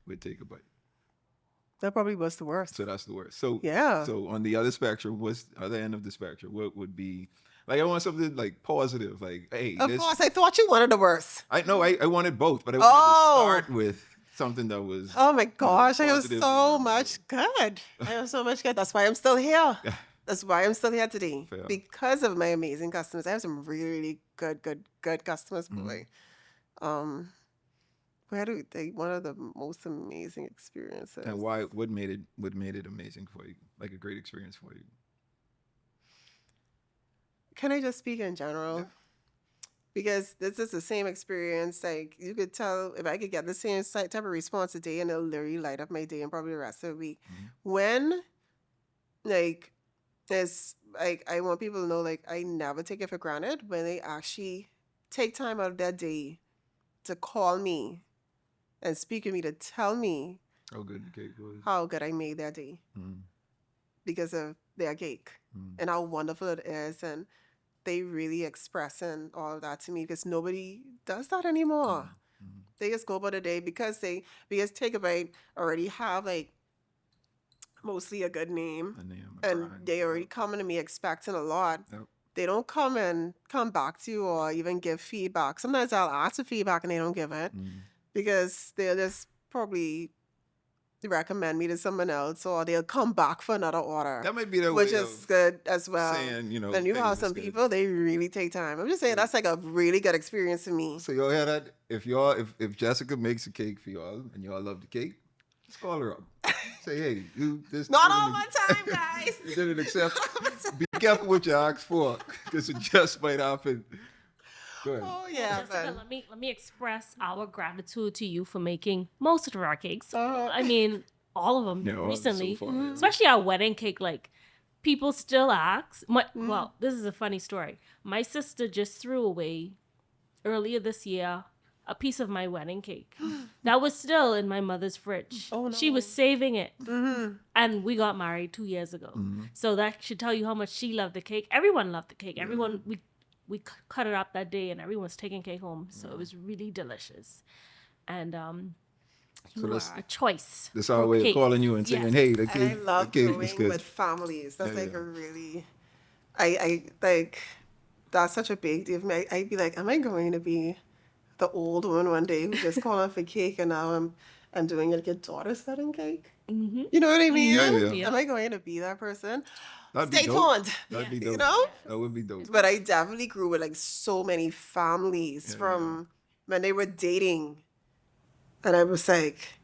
with Take-A-Bite? That probably was the worst. So that's the worst. So yeah. So on the other spectrum, what's the other end of the spectrum? What would be like? I want something like positive. Like, hey, of course, I thought you wanted the worst. I wanted both, but I wanted to start with something that was. Oh my gosh, I have so much good. I have so much good. That's why I'm still here. That's why I'm still here today. Fair. Because of my amazing customers. I have some really, really good customers, boy. One of the most amazing experiences. And why? What made it amazing for you? Like a great experience for you? Can I just speak in general? Yeah. Because this is the same experience. Like you could tell if I could get the same type of response today, and it'll literally light up my day and probably the rest of the week. When, like, it's like I want people to know, like, I never take it for granted when they actually take time out of their day to call me and speak with me to tell me how good the cake was, how good I made their day because of their cake and how wonderful it is, and they really expressing all of that to me because nobody does that anymore. They just go about the day because Take-A-Bite already have like mostly a good name, and they already coming to me expecting a lot. Yep. They don't come back to you or even give feedback. Sometimes I'll ask for feedback and they don't give it because they'll just probably recommend me to someone else, or they'll come back for another order. That might be the which way is good as well. Saying, and you have some people, they really take time. I'm just saying that's like a really good experience to me. So y'all hear that? If Jessica makes a cake for y'all and y'all love the cake, just call her up. Say, hey, not all my time, guys. You didn't accept. Be careful what you ask for, because it just might happen. Go ahead. Oh yeah, Jessica, let me express our gratitude to you for making most of our cakes. I mean, all of them recently, so far, especially our wedding cake. Like, people still ask. Well, this is a funny story. My sister just threw away earlier this year a piece of my wedding cake that was still in my mother's fridge. Oh, no. She was saving it, and we got married 2 years ago. So that should tell you how much she loved the cake. Everyone loved the cake. Everyone we cut it up that day, and everyone was taking cake home. So it was really delicious. And you are a choice. That's our way of calling you and saying, "Hey, the cake, I love the cake going is good." with families. That's a really, I like. That's such a big deal for me. I'd be like, am I going to be the old one day who just called out for cake, and now I'm doing like your daughter's wedding cake? You know what I mean? Yeah. Am I going to be that person? That'd Stay be dope. tuned. That'd be dope. You know? That would be dope. But I definitely grew with like so many families from when they were dating. And I was like,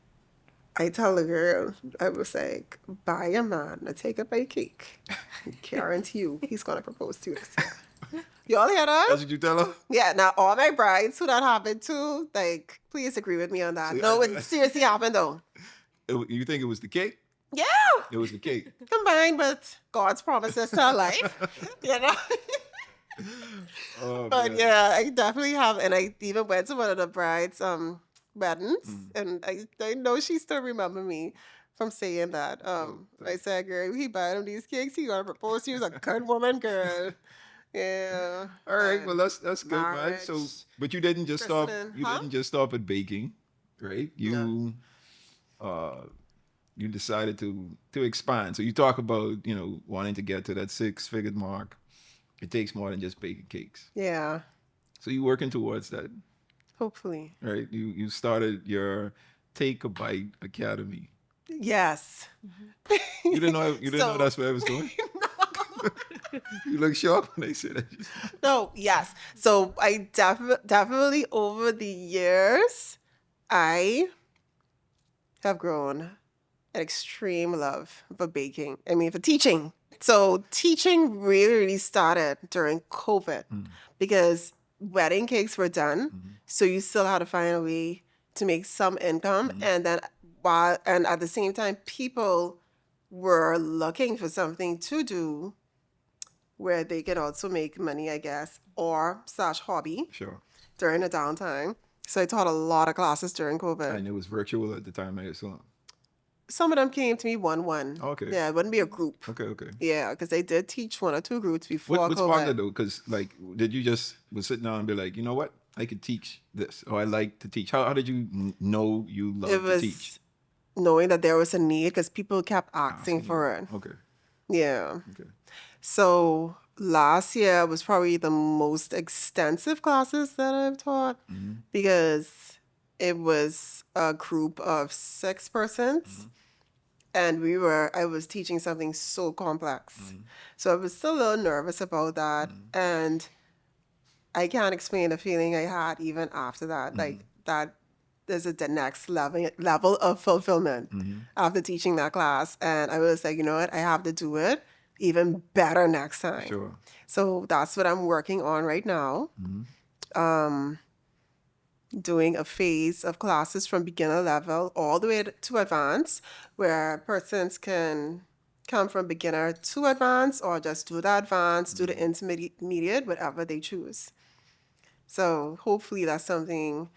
I tell the girl, I was like, buy a man a Take-A-Bite cake. I guarantee you he's going to propose to you this year. Y'all hear that? That's what you tell her? Yeah, now all my brides who that happened to, like, please agree with me on that. No, it seriously happened though. You think it was the cake? Yeah. It was the cake. Combined with God's promises to our life. You know? But man. yeah, I definitely have, and I even went to one of the brides' weddings, and I know she still remember me from saying that. I said, girl, he buying him these cakes. He gonna propose to you as a good woman, girl. Yeah. All right, well And that's good, man. So, marriage, but you didn't just stop. christening, You huh? didn't just stop at baking, right? No. You decided to expand. So you talk about wanting to get to that 6-figure mark. It takes more than just baking cakes. Yeah. So you're working towards that, Hopefully. right? You started your Take-A-Bite Academy. Yes. You didn't know that's where I was going. You look shocked when they said that. No, yes. So I definitely over the years, I have grown an extreme love for baking. I mean, for teaching. So teaching really started during COVID because wedding cakes were done. So you still had to find a way to make some income. And then and at the same time, people were looking for something to do where they could also make money, I guess, or / hobby Sure. during the downtime. So I taught a lot of classes during COVID. And it was virtual at the time, I assume. Some of them came to me one. Okay. Yeah, it wouldn't be a group. Okay. Yeah, because they did teach 1 or 2 groups before What's COVID. part of that though? Because like, did you just was sitting down and be like, you know what, I could teach this, or I like to teach? How did you know you love It to was teach? knowing that there was a need because people kept asking for it. Okay. Yeah. Okay. So last year was probably the most extensive classes that I've taught because it was a group of 6 persons. And I was teaching something so complex. So I was still a little nervous about that. And I can't explain the feeling I had even after that. Like that there's the next level of fulfillment after teaching that class. And I was like, you know what? I have to do it even better next time. Sure. So that's what I'm working on right now. Doing a phase of classes from beginner level all the way to advanced, where persons can come from beginner to advanced or just do the advanced, do the intermediate, whatever they choose. So hopefully that's something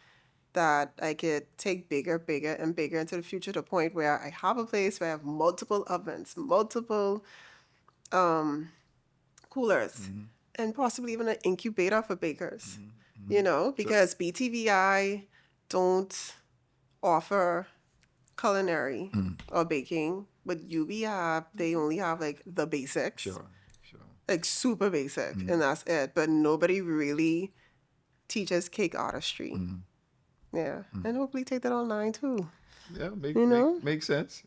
that I could take bigger and bigger into the future, to the point where I have a place where I have multiple ovens, multiple coolers, and possibly even an incubator for bakers. Because BTVI don't offer culinary or baking, but UB they only have like the basics, Sure. like super basic, and that's it. But nobody really teaches cake artistry. Yeah, and hopefully take that online too. Yeah, makes sense.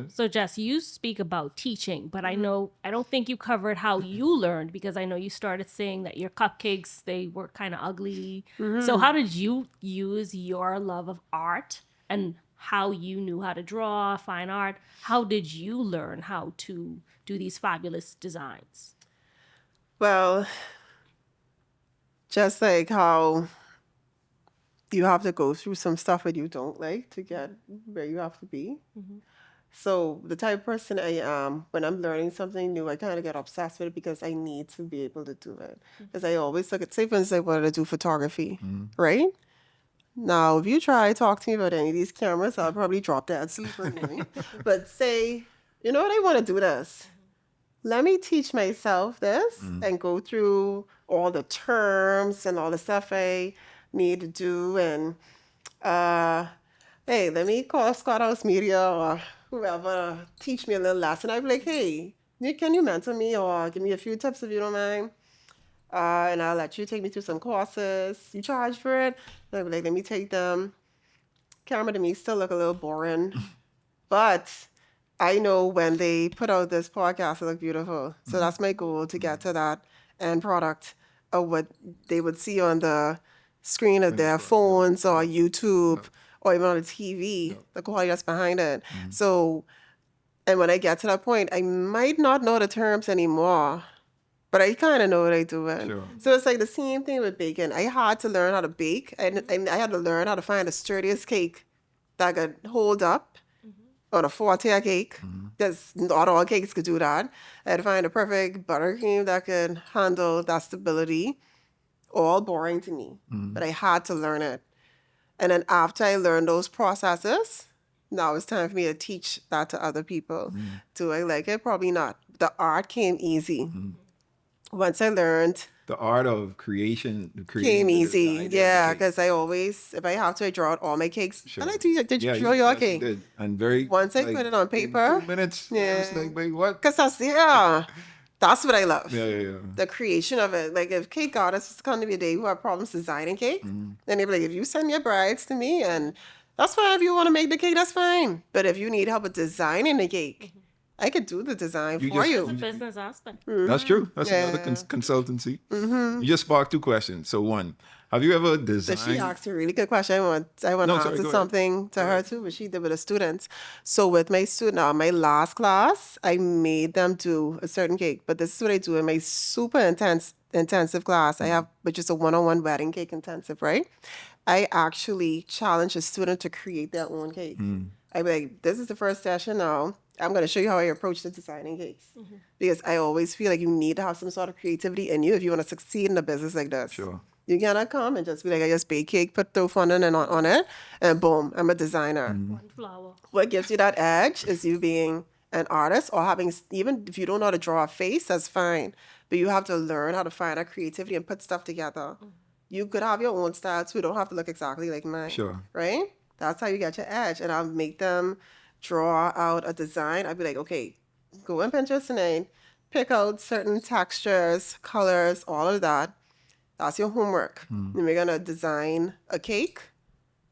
So Jess, you speak about teaching, but I don't think you covered how you learned, because I know you started saying that your cupcakes, they were kind of ugly. So how did you use your love of art and how you knew how to draw fine art? How did you learn how to do these fabulous designs? Well, just like how you have to go through some stuff that you don't like to get where you have to be. So the type of person I am, when I'm learning something new, I kind of get obsessed with it because I need to be able to do it. Because I always look at, say for instance, I wanted to do photography, right? Now, if you try to talk to me about any of these cameras, I'll probably drop dead asleep anyway. But say, you know what, I want to do this. Let me teach myself this and go through all the terms and all the stuff I need to do. And hey, let me call Scott House Media or whoever teach me a little lesson. I'd be like, hey, can you mentor me or give me a few tips if you don't mind? And I'll let you take me through some courses. You charge for it? And I'd be like, let me take them. Camera to me still look a little boring. But I know when they put out this podcast, it look beautiful. So that's my goal, to get to that end product of what they would see on the screen of their phones or YouTube or even on the TV, the quality that's behind it. So, and when I get to that point, I might not know the terms anymore, but I kind of know what I'm doing. Sure. So it's like the same thing with baking. I had to learn how to bake, and I had to learn how to find the sturdiest cake that could hold up on a 4-tier cake. Because not all cakes could do that. I had to find the perfect buttercream that could handle that stability. All boring to me, but I had to learn it. And then after I learned those processes, now it's time for me to teach that to other people. Do I like it? Probably not. The art came easy. Once I learned, The art of creating came the easy. design of the Yeah, cake. because I always, if I have to, I draw out all my cakes. Sure. I like to Yeah, draw your yes, you cake. did. And very Once I like, put it on in paper, 2 minutes. yeah. It's like, wait, what? Because that's what I love. Yeah. The creation of it. Like if cake artists come to me a day who have problems designing cake, then they be like, if you send your brides to me, and that's fine. If you want to make the cake, that's fine. But if you need help with designing the cake, I could do the design You for just- you. It's a business aspect. That's true. That's another Yeah. consultancy. You just sparked 2 questions. So one, have you ever But designed? she asked a really good question. I want No, to sorry, answer go ahead. something to her too, but she did with the students. So with my student, my last class, I made them do a certain cake. But this is what I do in my super intensive class. I have, which is a one-on-one wedding cake intensive, right? I actually challenge a student to create their own cake. I be like, this is the first session now. I'm going to show you how I approach the designing cakes. Because I always feel like you need to have some sort of creativity in you if you want to succeed in a business like this. Sure. You cannot come and just be like, I just bake cake, put dough fondant and on it, and boom, I'm a designer. One flower. What gives you that edge is you being an artist or having, even if you don't know how to draw a face, that's fine. But you have to learn how to find that creativity and put stuff together. You could have your own style too. It don't have to look exactly like mine. Sure. Right? That's how you get your edge. And I'll make them draw out a design. I'd be like, okay, go on Pinterest tonight, pick out certain textures, colors, all of that. That's your homework. And we're going to design a cake.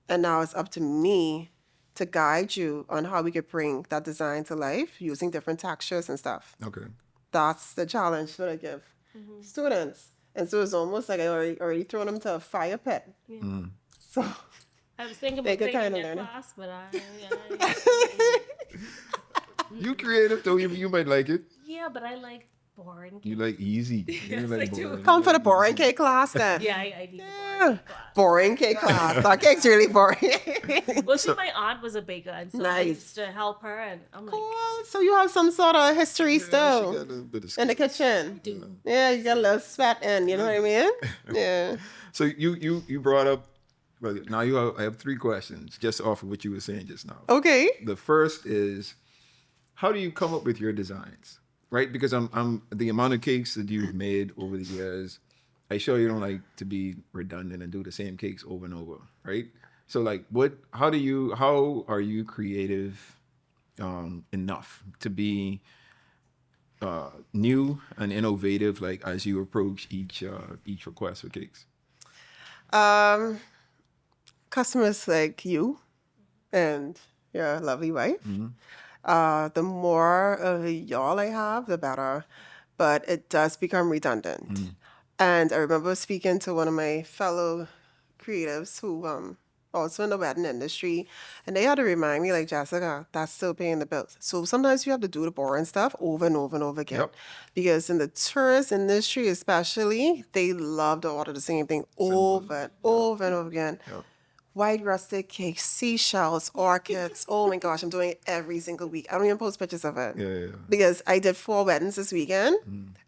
And now it's up to me to guide you on how we could bring that design to life using different textures and stuff. Okay. That's the challenge that I give students. And so it's almost like I already thrown them to a fire pit. So I was thinking They about could taking kinda your learn it. class, but You creative though. You might like it. yeah, but I like boring. You like easy. You Yes, like I do. boring. come for the boring cake class then. Yeah, I need the Yeah. Boring cake class. That cake's really boring. Well, see, my aunt was a baker, and so I Nice. used to help her, and I'm like, Cool. So you have some sort of history Yeah, she still got a little bit of in the skill. kitchen. do. Yeah, you got a little sweat in, you know what I mean? Yeah. So you brought up. Well, now I have 3 questions just off of what you were saying just now. Okay. The first is, how do you come up with your designs, right? Because I'm the amount of cakes that you've made over the years. I sure you don't like to be redundant and do the same cakes over and over, right? So like, how are you creative enough to be new and innovative, like as you approach each request for cakes? Customers like you and your lovely wife. The more of y'all I have, the better. But it does become redundant. And I remember speaking to one of my fellow creatives who also in the wedding industry, and they had to remind me, like, Jessica, that's still paying the bills. So sometimes you have to do the boring stuff over and over and over again. Yep. Because in the tourist industry especially, they love to order the same thing over and over and over again. Yep. White rustic cake, seashells, orchids. Oh my gosh, I'm doing it every single week. I don't even post pictures of it. Yeah. Because I did 4 weddings this weekend,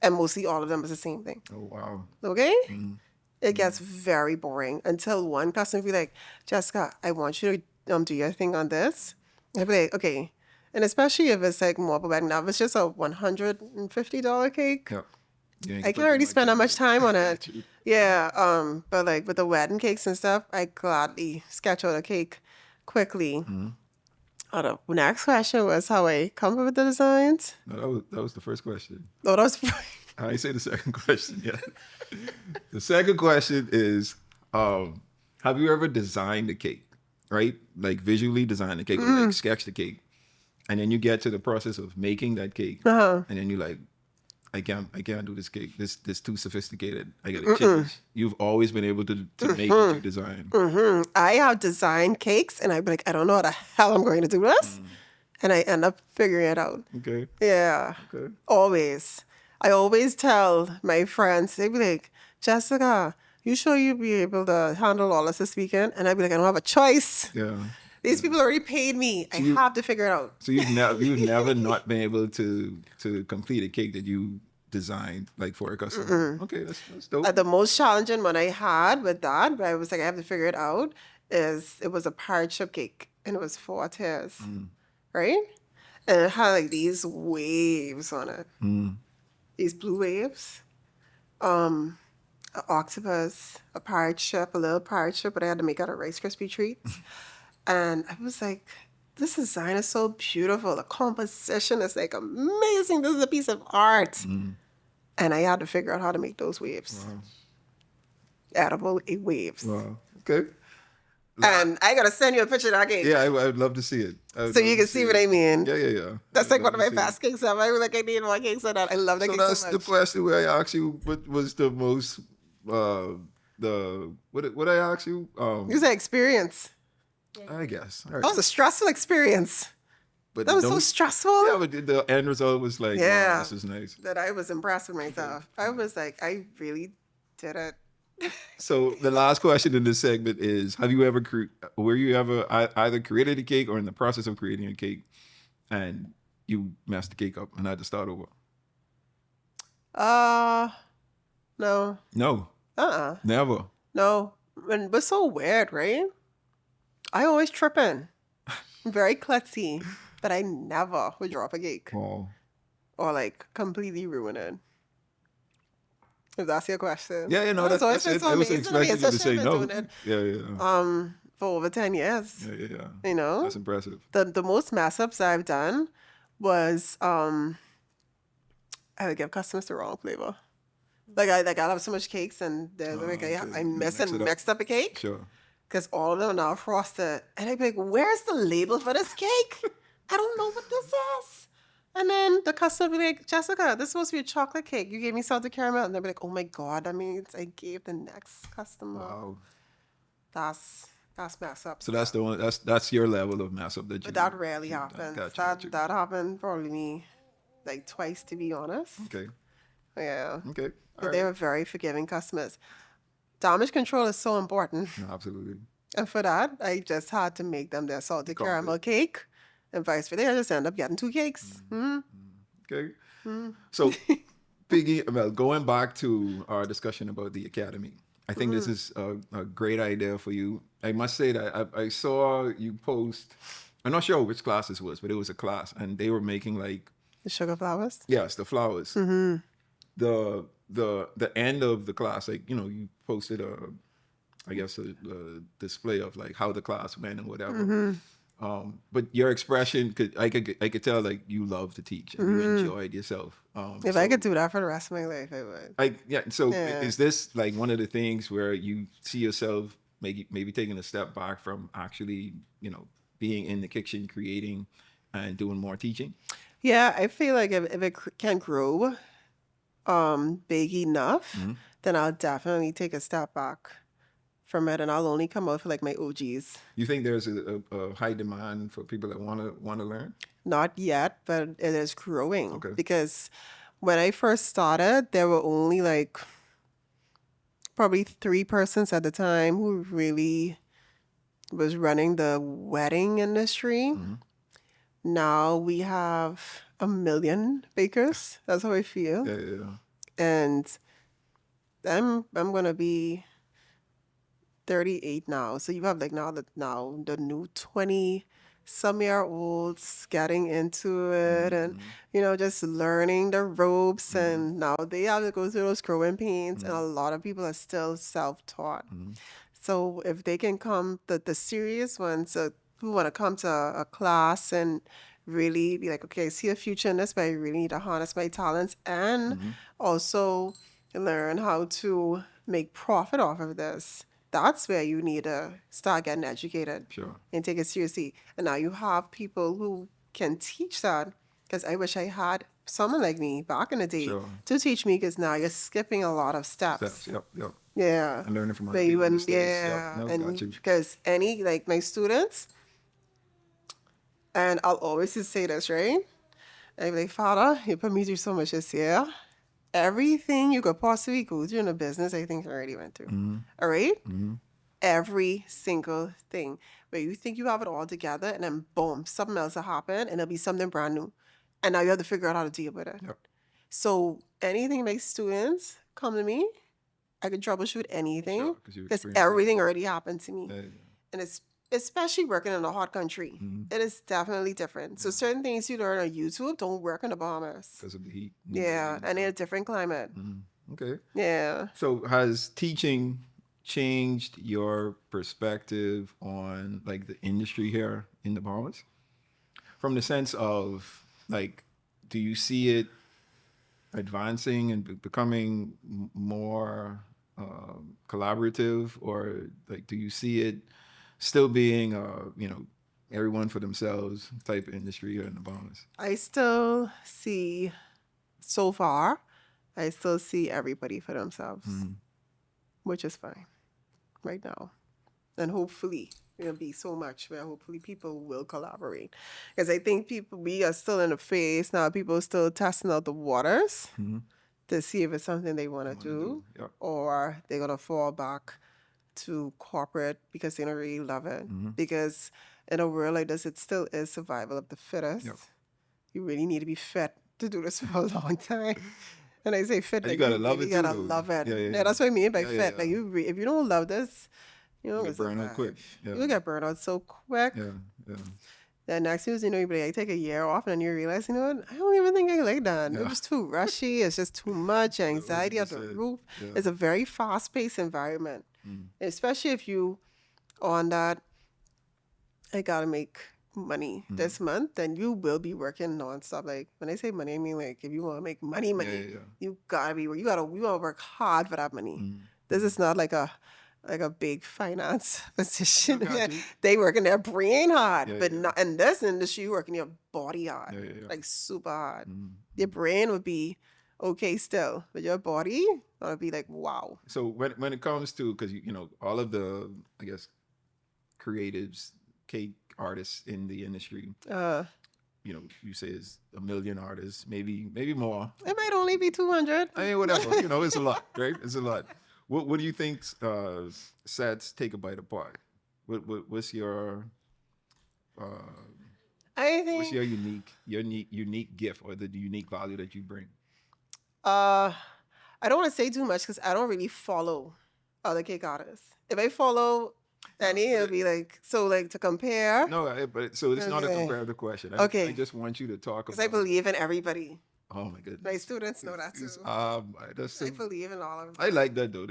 and mostly all of them was the same thing. Oh wow. Okay? It gets very boring until one customer be like, Jessica, I want you to do your thing on this. I'd be like, okay. And especially if it's like more of a wedding. Now, if it's just a $150 cake, Yep. You ain't I can't putting already much spend that in much it. time on it. Yeah, but like with the wedding cakes and stuff, I gladly sketch out a cake quickly. The next question was how I come up with the designs. No, that was the first question. Oh, that was I ain't say the second question yet. The second question is, have you ever designed a cake, right? Like visually design the cake, or like sketch the cake, and then you get to the process of making that cake, and then you're like, I can't do this cake. This too sophisticated. I gotta change. You've always been able to make what you design. I have designed cakes, and I'd be like, I don't know how the hell I'm going to do this, and I end up figuring it out. Okay. Yeah, Okay. always. I always tell my friends, they'd be like, Jessica, you sure you'll be able to handle all this weekend? And I'd be like, I don't have a choice. Yeah. These people already paid me. I have to figure it out. So you've never not been able to complete a cake that you designed like for a customer. Okay, that's dope. The most challenging one I had with that, but I was like, I have to figure it out, it was a pirate ship cake, and it was 4 tiers, right? And it had like these waves on it, these blue waves, an octopus, a pirate ship, a little pirate ship, but I had to make out of Rice Krispie treats. And I was like, this design is so beautiful. The composition is like amazing. This is a piece of art. And I had to figure out how to make those waves. Wow. Edible waves. Wow. Okay. And I got to send you a picture of that cake. Yeah, I would love to see it. So you can see what I mean. Yeah. That's like one of my best cakes ever. I was like, I need more cakes like that. I love that cake so much. So that's the question where I asked you what was the most, what I asked you? You said experience. I guess. All right. That was a stressful experience. But That was so stressful. Yeah, but the end result was like, wow, this is nice. That I was impressed with myself. I was like, I really did it. So the last question in this segment is: have you ever either created a cake or in the process of creating a cake, and you messed the cake up and had to start over? No. No. Never. No. And it was so weird, right? I always tripping. I'm very klutzy, but I never would drop a cake Oh. or like completely ruin it. If that's your question. Yeah, no, that's it. I was expecting you to say no. Yeah. For over 10 years. Yeah. You know? That's impressive. The most mess ups I've done was I would give customers the wrong flavor. Like I have so much cakes and I mixed up a cake. Sure. Because all of them are now frosted. And I'd be like, where's the label for this cake? I don't know what this is. And then the customer would be like, Jessica, this is supposed to be a chocolate cake. You gave me salted caramel. And they'd be like, oh my God, that means I gave the next customer. Wow. That's mess up. So that's your level of mess up that you. But that rarely happens. That happened probably like twice, to be honest. Okay. Yeah. Okay. But they were very forgiving customers. Damage control is so important. No, absolutely. And for that, I just had to make them their salted caramel cake. And vice versa. I just end up getting 2 cakes. Okay. So, going back to our discussion about the academy, I think this is a great idea for you. I must say that I saw you post, I'm not sure which class this was, but it was a class, and they were making like... The sugar flowers? Yes, the flowers. The end of the class, like, you posted a display of like how the class went and whatever. But your expression I could tell like you love to teach and you enjoyed yourself. If I could do that for the rest of my life, I would. Is this like one of the things where you see yourself maybe taking a step back from actually, being in the kitchen, creating and doing more teaching? Yeah, I feel like if it can grow big enough, then I'll definitely take a step back from it, and I'll only come out for like my OGs. You think there's a high demand for people that want to learn? Not yet, but it is growing. Okay. Because when I first started, there were only like probably 3 persons at the time who really was running the wedding industry. Now we have 1 million bakers. That's how I feel. Yeah. And I'm gonna be 38 now. So you have like now the new 20-some-year-olds getting into it and just learning the ropes, and now they have to go through those growing pains, and a lot of people are still self-taught. So if they can come, the serious ones who want to come to a class and really be like, okay, I see a future in this, but I really need to harness my talents and also learn how to make profit off of this. That's where you need to start getting educated. Sure. And take it seriously. And now you have people who can teach that, because I wish I had someone like me back in the day to teach me, because now you're skipping a lot of steps. Yep. Yeah. And learning from other But people. and because like my students, and I'll always just say this, right? I'm like, Father, you put me through so much this year. Everything you could possibly go through in a business, I think I already went through. All right? Every single thing. Where you think you have it all together, and then boom, something else will happen, and it'll be something brand new. And now you have to figure out how to deal with it. Yep. So anything my students come to me, I can troubleshoot anything, because everything already happened to me. and it's especially working in a hot country. It is definitely different. So certain things you learn on YouTube don't work in the Bahamas. Because of the heat. Yeah, and in a different climate. Okay. Yeah. So has teaching changed your perspective on like the industry here in the Bahamas? From the sense of like, do you see it advancing and becoming more collaborative, or like do you see it still being everyone for themselves type of industry here in the Bahamas? I still see, so far, I still see everybody for themselves, which is fine right now. And hopefully it'll be so much where hopefully people will collaborate. Because I think we are still in the phase now, people still testing out the waters to see if it's something they want to do, Yep. or they're going to fall back to corporate because they don't really love it. Because in a world like this, it still is survival of the fittest. Yep. You really need to be fit to do this for a long time. And I say fit, And like you gotta love it gotta too, though. love it. Yeah. That's what I mean by Yeah, fit. yeah. Like if you don't love this, you don't get burned out quick. Yeah. You'll get burned out so quick. Yeah. Then next news, you'd be like, I take a year off, and you realize, you know what? I don't even think I like that. It was too rushy. It's just too much anxiety at the roof. Yeah. It's a very fast-paced environment, especially if you on that. I gotta make money this month, then you will be working nonstop. Like when I say money, I mean like if you want to make money, you gotta work hard for that money. This is not like a big finance position. They working their brain hard, but not in this industry. You working your body hard, like super hard. Your brain would be okay still, but your body would be like wow. So when it comes to, because all of the, I guess, creatives, cake artists in the industry, you say is 1 million artists, maybe more. It might only be 200. I mean, whatever. It's a lot, right? It's a lot. What do you think sets Take-A-Bite apart? What's your I think what's your unique gift, or the unique value that you bring? I don't want to say too much because I don't really follow other cake artists. If I follow any, it'll be like to compare. No, but so it's not a comparative question. Okay. I just want you to talk about. Because I believe in everybody. Oh my goodness. My students know that too. I believe in all of them. I like that though.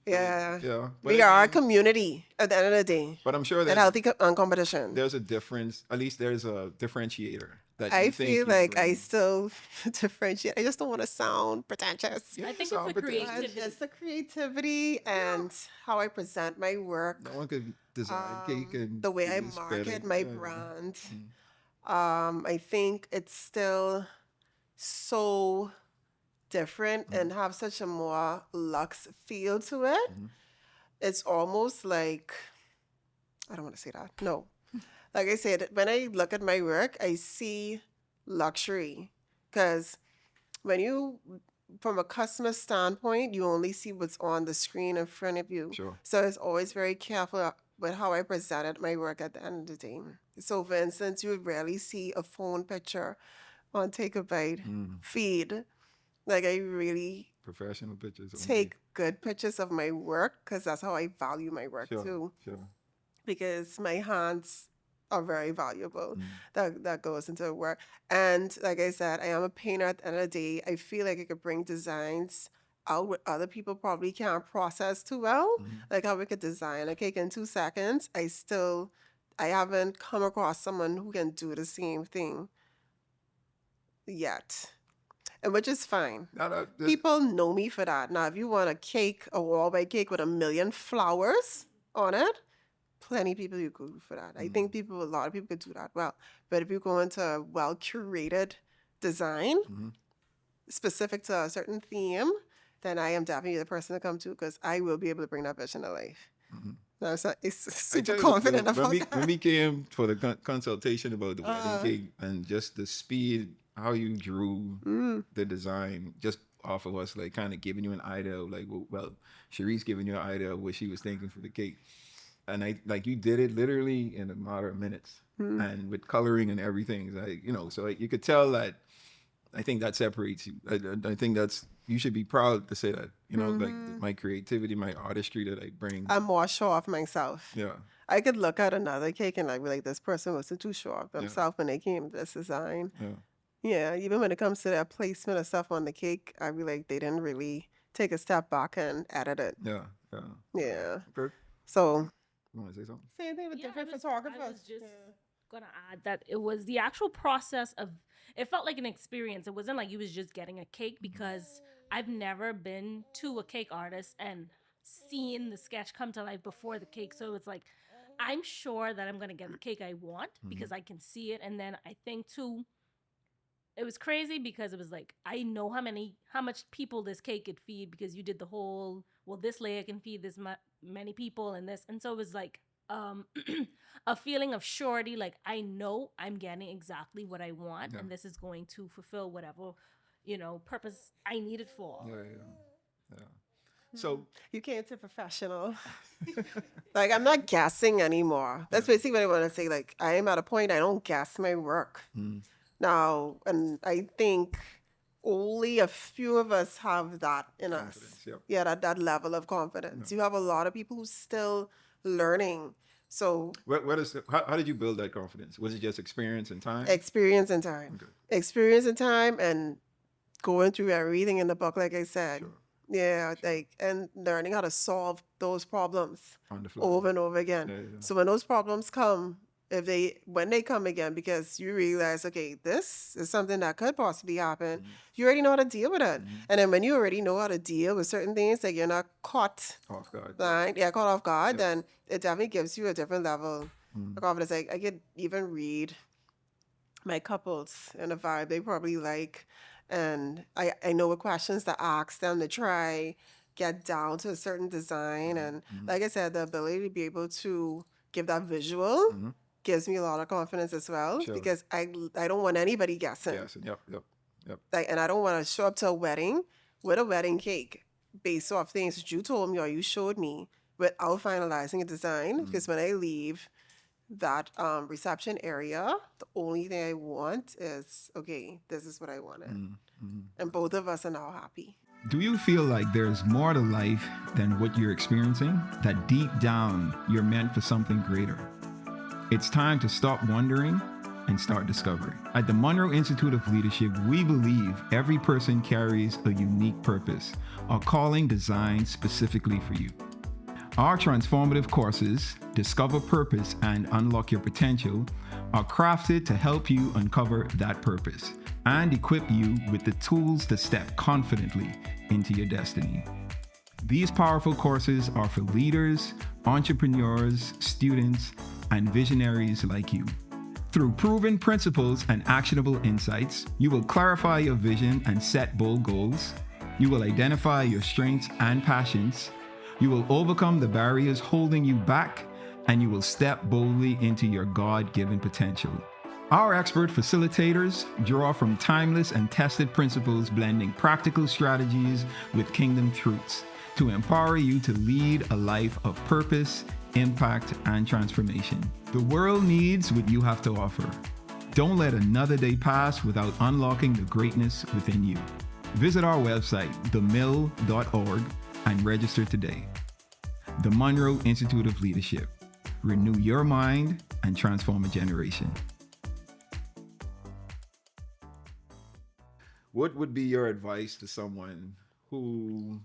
Yeah. But We are a community at the end of the day. But I'm sure that healthy competition. There's a difference. At least there's a differentiator. That I feel like I still differentiate. I just don't want to sound pretentious. I think it's the creativity. It's the creativity and how I present my work. No one could design cake and the way I market my brand. I think it's still so different and have such a more luxe feel to it. It's almost like, I don't want to say that. No. Like I said, when I look at my work, I see luxury. Because from a customer standpoint, you only see what's on the screen in front of you. Sure. So it's always very careful with how I presented my work at the end of the day. So for instance, you would rarely see a phone picture on Take-A-Bite feed. Like I really professional pictures. Take good pictures of my work because that's how I value my work too. Sure. Because my hands are very valuable. That goes into the work. And like I said, I am a painter at the end of the day. I feel like I could bring designs out what other people probably can't process too well. Like how we could design a cake in 2 seconds. I haven't come across someone who can do the same thing yet. And which is fine. People know me for that. Now, if you want a wall-white cake with 1 million flowers on it, plenty of people you could do for that. I think a lot of people could do that well. But if you go into a well-curated design, specific to a certain theme, then I am definitely the person to come to because I will be able to bring that vision to life. No, it's super confident about that. When we came for the consultation about the wedding cake and just the speed, how you drew the design, just off of us, like kind of giving you an idea of like, well, Sharice giving you an idea of what she was thinking for the cake. And you did it literally in a matter of minutes and with coloring and everything. So you could tell that I think that separates you. I think that's, you should be proud to say that. You know, like my creativity, my artistry that I bring. I'm more sure of myself. Yeah. I could look at another cake and I'd be like, this person wasn't too sure of themselves when they came to this design. Yeah. Yeah, even when it comes to their placement of stuff on the cake, I'd be like, they didn't really take a step back and edit it. Yeah. Yeah. Yeah. Okay. So, You want to say something? same thing with different I photographers. was just gonna add that it was the actual process of. It felt like an experience. It wasn't like you was just getting a cake, because I've never been to a cake artist and seen the sketch come to life before the cake. So it's like, I'm sure that I'm gonna get the cake I want because I can see it. And then I think too, it was crazy because it was like, I know how much people this cake could feed, because you did the whole, well, this layer can feed this many people and this. And so it was like a feeling of surety, like I know I'm getting exactly what I want, and this is going to fulfill whatever, purpose I need it for. Yeah. So you came to professional. Like, I'm not guessing anymore. That's basically what I want to say. Like, I am at a point I don't guess my work. Now, and I think only a few of us have that in us. Yep. Yeah, that level of confidence. You have a lot of people who's still learning. So how did you build that confidence? Was it just experience and time? Experience and time. Okay. Experience and time, and going through everything in the book, like I said. Sure. Yeah, and learning how to solve those problems over and over again. Yeah. So when those problems come, when they come again, because you realize, okay, this is something that could possibly happen, you already know how to deal with it. And then when you already know how to deal with certain things, like you're not caught off guard, caught off guard, then it definitely gives you a different level of confidence. Like, I could even read my couples and the vibe they probably like, and I know what questions to ask them to try get down to a certain design. And like I said, the ability to be able to give that visual gives me a lot of confidence as well, because I don't want anybody guessing. Yep. And I don't want to show up to a wedding with a wedding cake based off things that you told me or you showed me without finalizing a design. Because when I leave that reception area, the only thing I want is, okay, this is what I wanted. And both of us are now happy. Do you feel like there's more to life than what you're experiencing? That deep down, you're meant for something greater? It's time to stop wondering and start discovering. At the Munroe Institute of Leadership, we believe every person carries a unique purpose, a calling designed specifically for you. Our transformative courses, Discover Purpose and Unlock Your Potential, are crafted to help you uncover that purpose and equip you with the tools to step confidently into your destiny. These powerful courses are for leaders, entrepreneurs, students, and visionaries like you. Through proven principles and actionable insights, you will clarify your vision and set bold goals. You will identify your strengths and passions. You will overcome the barriers holding you back, and you will step boldly into your God-given potential. Our expert facilitators draw from timeless and tested principles, blending practical strategies with kingdom truths to empower you to lead a life of purpose, impact, and transformation. The world needs what you have to offer. Don't let another day pass without unlocking the greatness within you. Visit our website, themill.org, and register today. The Munroe Institute of Leadership. Renew your mind and transform a generation. What would be your advice to someone who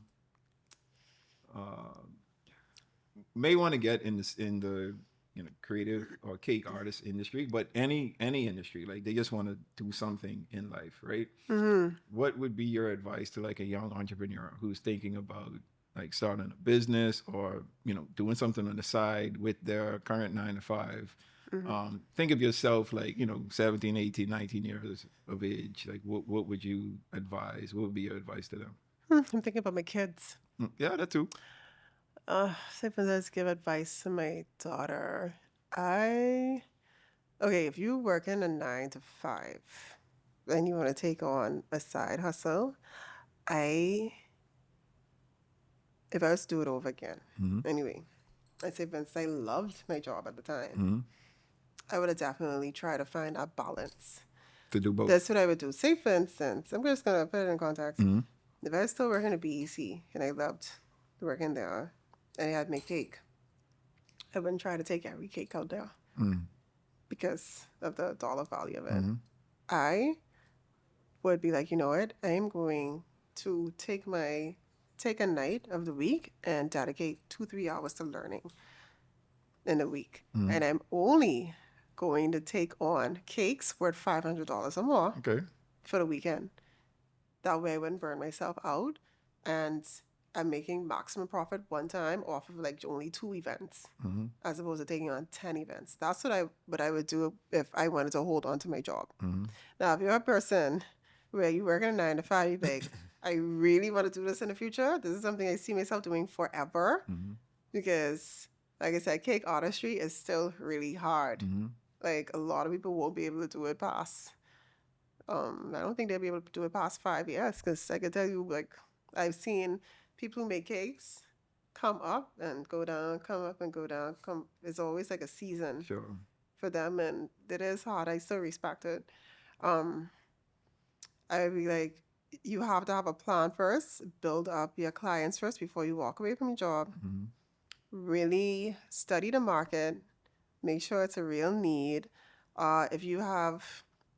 may want to get in the creative or cake artist industry, but any industry, like they just want to do something in life, right? What would be your advice to like a young entrepreneur who's thinking about like starting a business or doing something on the side with their current 9-to-5? Think of yourself like 17, 18, 19 years of age. Like what would you advise? What would be your advice to them? I'm thinking about my kids. Yeah, that too. Say if I give advice to my daughter, if you work in a 9-to-5 and you want to take on a side hustle, if I was to do it over again, anyway, I'd say Vince, I loved my job at the time. I would have definitely tried to find that balance. To do both. That's what I would do. Say, for instance, I'm just going to put it in context. if I was still working at BEC and I loved working there and I had my cake, I wouldn't try to take every cake out there because of the dollar value of it. I would be like, you know what? I'm going to take a night of the week and dedicate 2-3 hours to learning in a week. And I'm only going to take on cakes worth $500 or more for the weekend. That way I wouldn't burn myself out. And I'm making maximum profit one time off of like only 2 events as opposed to taking on 10 events. That's what I would do if I wanted to hold on to my job. Now, if you're a person where you work in a 9 to 5, you're like, I really want to do this in the future. This is something I see myself doing forever because, like I said, cake artistry is still really hard. Like a lot of people won't be able to do it past. I don't think they'll be able to do it past 5 years because I can tell you, like, I've seen people who make cakes come up and go down, come up and go down. It's always like a season for them, and it is hard. I still respect it. I'd be like, you have to have a plan first, build up your clients first before you walk away from your job. Really study the market, make sure it's a real need. If you have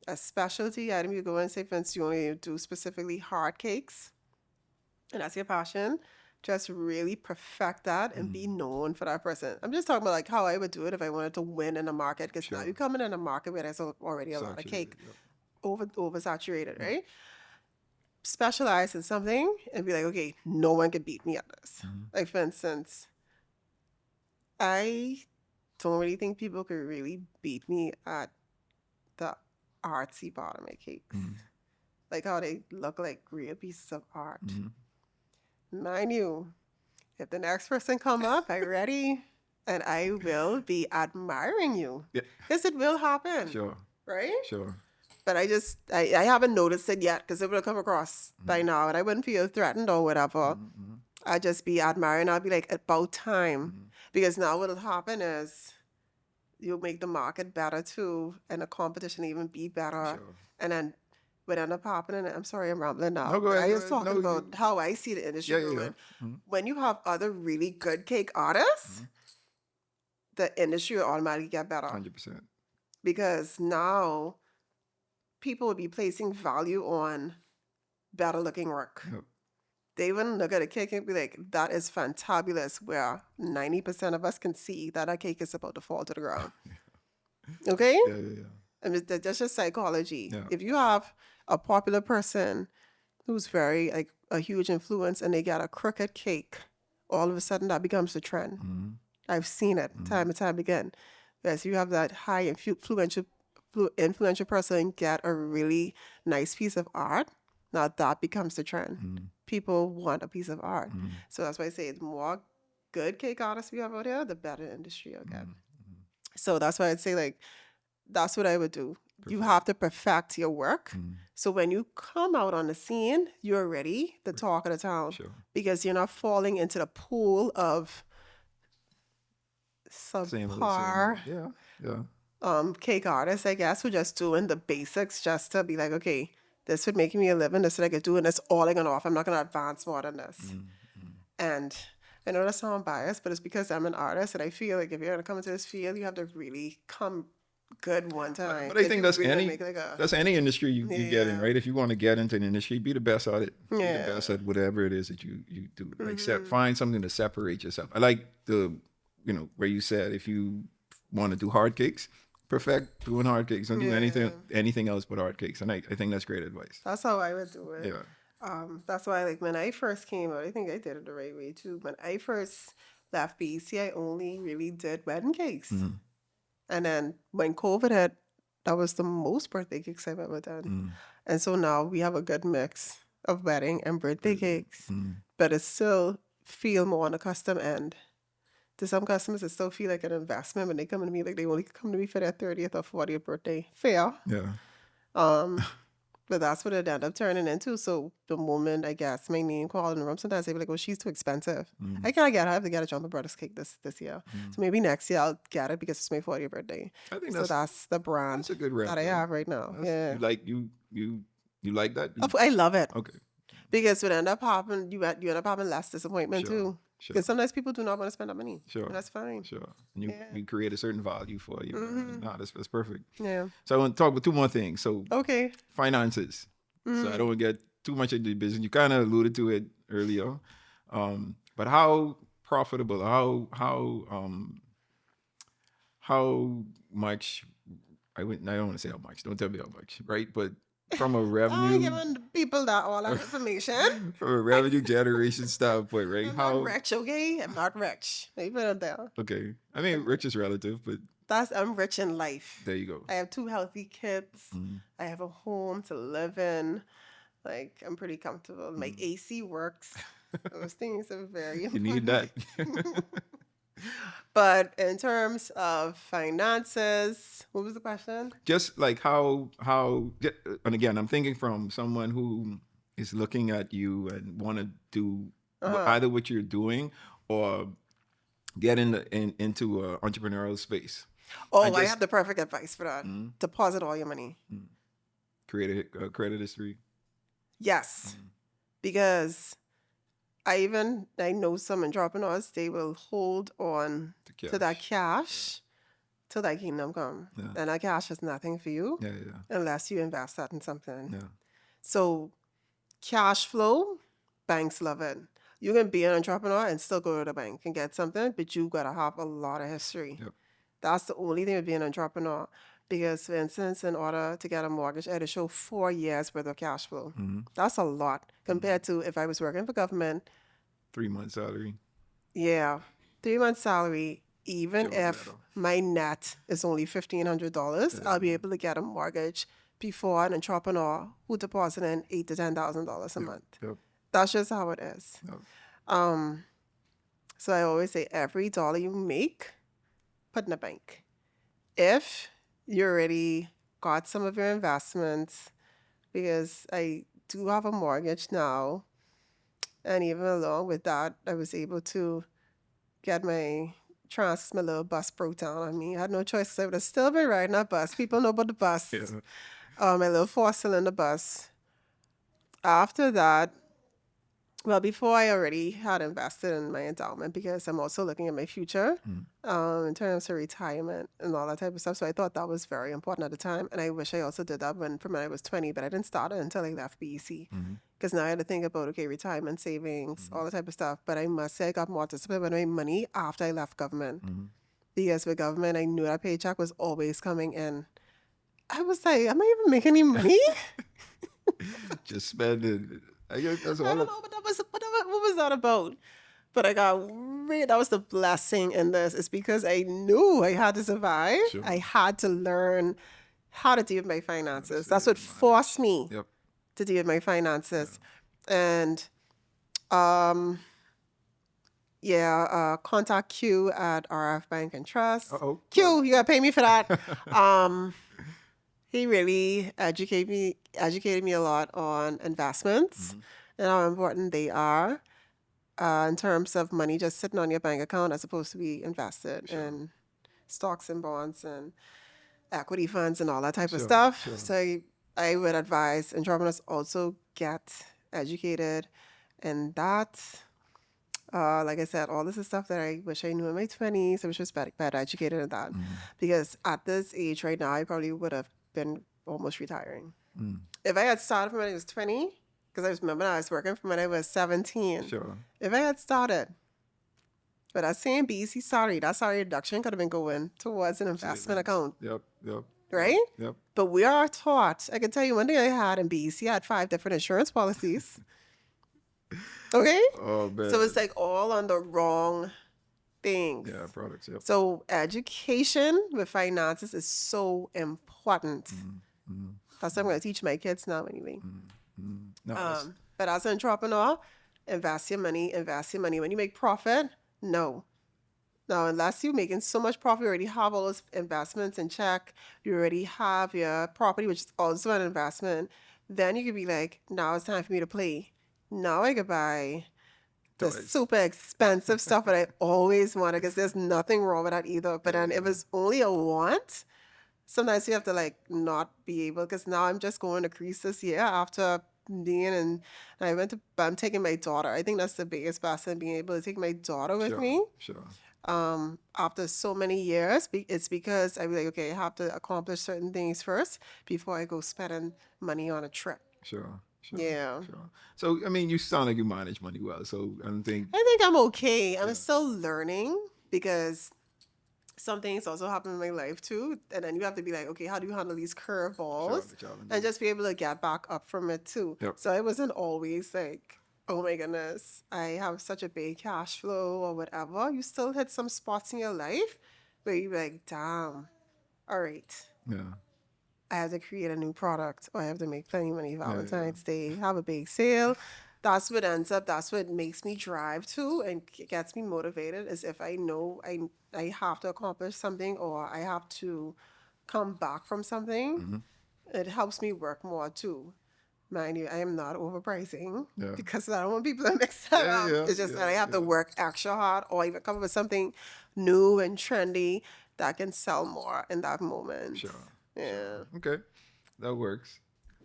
a specialty item, you go and say, for instance, you only do specifically hard cakes, and that's your passion. Just really perfect that and be known for that person. I'm just talking about like how I would do it if I wanted to win in a market, because now you're coming in a market where there's already a lot of cake, oversaturated, right? Specialize in something and be like, okay, no one can beat me at this. Like, for instance, I don't really think people could really beat me at the artsy part of my cakes. Like how they look like real pieces of art. Mind you, if the next person come up, I'm ready and I will be admiring you. Because it will happen. Right? But I haven't noticed it yet because it will come across by now and I wouldn't feel threatened or whatever. I'd just be admiring. I'll be like, about time. Because now what'll happen is you'll make the market better too and the competition even be better. And then what end up happening, I'm sorry I'm rambling now. No, go ahead, I was talking about how I see the industry going. When you have other really good cake artists, the industry will automatically get better. 100%. Because now people will be placing value on better looking work. They wouldn't look at a cake and be like, that is fantabulous, where 90% of us can see that a cake is about to fall to the ground. Okay? I mean, that's just psychology. If you have a popular person who's very, like, a huge influence and they get a crooked cake, all of a sudden that becomes the trend. I've seen it time and time again. Yes, you have that high influential person get a really nice piece of art. Now that becomes the trend. People want a piece of art. So that's why I say the more good cake artists we have out here, the better industry you'll get. So that's why I'd say, like, that's what I would do. You have to perfect your work. So when you come out on the scene, you're already the talk of the town. Because you're not falling into the pool of subpar cake artists, I guess, who just doing the basics just to be like, okay, this would make me a living, this is what I could do, and that's all I can offer. I'm not going to advance more than this. And I know that sounds biased, but it's because I'm an artist, and I feel like if you're going to come into this field, you have to really come good one time. But I think that's any industry you get in, right? If you want to get into an industry, be the best at it. Be the best at whatever it is that you do. Like, find something to separate yourself. I like where you said if you want to do hard cakes, perfect doing hard cakes. Don't do anything else but hard cakes. And I think that's great advice. That's how I would do it. That's why, like, when I first came out, I think I did it the right way too. When I first left BC, I only really did wedding cakes. And then when COVID hit, that was the most birthday cakes I've ever done. And so now we have a good mix of wedding and birthday cakes, but it still feel more on the custom end. To some customers, it still feel like an investment when they come to me, like they only come to me for their 30th or 40th birthday. Fair. But that's what it ended up turning into. So the moment, I guess, my name called in the room, sometimes they be like, well, she's too expensive. I can't get it. I have to get a Jonathan Brothers cake this year. So maybe next year I'll get it because it's my 40th birthday. I think that's the brand that's a good rep, that I have right now. You like that? I love it. Okay. Because what end up happening, you end up having less disappointment Sure, too. sure. Because sometimes people do not want to spend that money. Sure. And that's fine. Sure. And you, Yeah. you create a certain value for you. No, that's perfect. Yeah. So I want to talk about two more things. So Okay. finances. So I don't want to get too much into the business. You kind of alluded to it earlier. But how profitable, how much, I don't want to say how much, don't tell me how much, right? But from a I'm revenue, giving the people that all that information. from a revenue generation standpoint, right? I'm not rich, okay? I'm not rich. Let me put it there. Okay. I mean, rich is relative, but I'm rich in life. there you go. I have 2 healthy kids. I have a home to live in. Like, I'm pretty comfortable. My AC works. Those things are very You important. need that. But in terms of finances, what was the question? Just like how, and again, I'm thinking from someone who is looking at you and want to do either what you're doing or get into an entrepreneurial space. Oh, I have the perfect advice for that. Deposit all your money. Create a credit history. Yes. Because I know some entrepreneurs, they will hold on to that cash till that kingdom come. Yeah. And that cash is nothing for you Yeah. unless you invest that in something. Yeah. So cash flow, banks love it. You can be an entrepreneur and still go to the bank and get something, but you got to have a lot of history. Yep. That's the only thing with being an entrepreneur. Because, for instance, in order to get a mortgage, I had to show 4 years worth of cash flow. That's a lot compared to if I was working for government. 3 months salary. Yeah, 3 months salary. Even Sure, if better. my net is only $1,500, I'll be able to get a mortgage before an entrepreneur who deposited in $8,000 to $10,000 a month. Yep. That's just how it is. Yep. So I always say every dollar you make, put in the bank. If you already got some of your investments, because I do have a mortgage now, and even along with that, I was able to get my little bus broke down on me. I had no choice because I would have still been riding that bus. People know about the bus. Yeah. My little 4-cylinder bus. After that, well, before I already had invested in my endowment because I'm also looking at my future in terms of retirement and all that type of stuff. So I thought that was very important at the time. And I wish I also did that from when I was 20, but I didn't start it until I left BEC. Because now I had to think about, okay, retirement savings, all that type of stuff. But I must say I got more disciplined with my money after I left government. Because with government, I knew that paycheck was always coming in. I was like, am I even making any money? Just spend it. I guess that's all. I don't know, but what was that about? But that was the blessing in this. It's because I knew I had to survive. Sure. I had to learn how to deal with my finances. That's what forced me Yep. to deal with my finances. And contact Q at RF Bank and Trust. Uh-oh. Q, you gotta pay me for that. He really educated me a lot on investments and how important they are in terms of money just sitting on your bank account as opposed to be invested in stocks and bonds and equity funds and all that type of stuff. Sure. So I would advise entrepreneurs also get educated in that. Like I said, all this is stuff that I wish I knew in my 20s. I wish I was better educated in that. Because at this age right now, I probably would have been almost retiring. If I had started from when I was 20, because I remember I was working from when I was 17. Sure. If I had started with that same BEC salary, that salary reduction could have been going towards an investment account. Yep. Right? Yep. But we are taught, I can tell you one thing I had in BEC, I had 5 different insurance policies. Okay? Oh, man. So it's like all on the wrong things. Yeah, products. Yep. So education with finances is so important. That's what I'm going to teach my kids now anyway. No, But as an entrepreneur, invest your money. When you make profit, no. Now, unless you're making so much profit, you already have all those investments in check. You already have your property, which is also an investment. Then you could be like, now it's time for me to play. Now I could buy the super expensive stuff that I always wanted because there's nothing wrong with that either. But then if it's only a want, sometimes you have to like not be able, because now I'm just going to crease this year after I'm taking my daughter. I think that's the biggest blessing, being able to take my daughter with me. Sure. After so many years, it's because I was like, okay, I have to accomplish certain things first before I go spending money on a trip. Sure. Yeah. So, I mean, you sound like you manage money well. So, I don't think. I think I'm okay. I'm still learning because some things also happen in my life too. And then you have to be like, okay, how do you handle these curveballs? And just be able to get back up from it too. Yep. So I wasn't always like, oh my goodness, I have such a big cash flow or whatever. You still hit some spots in your life where you're like, damn, all right. Yeah. I have to create a new product, or I have to make plenty of money Valentine's Day, have a big sale. That's what makes me drive to and gets me motivated, is if I know I have to accomplish something or I have to come back from something. It helps me work more too. Mind you, I am not overpricing because I don't want people to mix that up. It's just that I have to work extra hard or even come up with something new and trendy that can sell more in that moment. Sure. Yeah. Okay, that works.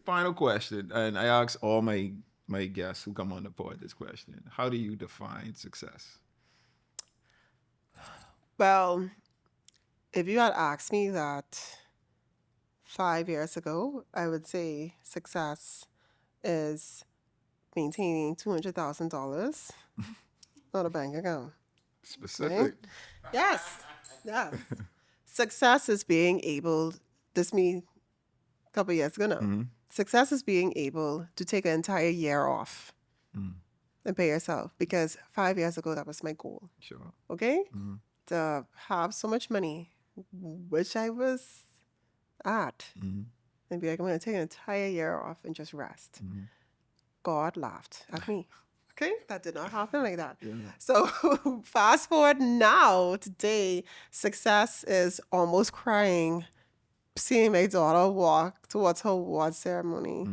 Final question, and I ask all my guests who come on the pod this question: how do you define success? Well, if you had asked me that 5 years ago, I would say success is maintaining $200,000 on a bank account. Specific. Okay? Yes. Success is being able. This me a couple years ago now. Success is being able to take an entire year off and pay yourself, because 5 years ago that was my goal. Sure. Okay, to have so much money, which I was at, and be like, I'm going to take an entire year off and just rest. God laughed at me. Okay, that did not happen like that. So fast forward now, today, success is almost crying seeing my daughter walk towards her award ceremony.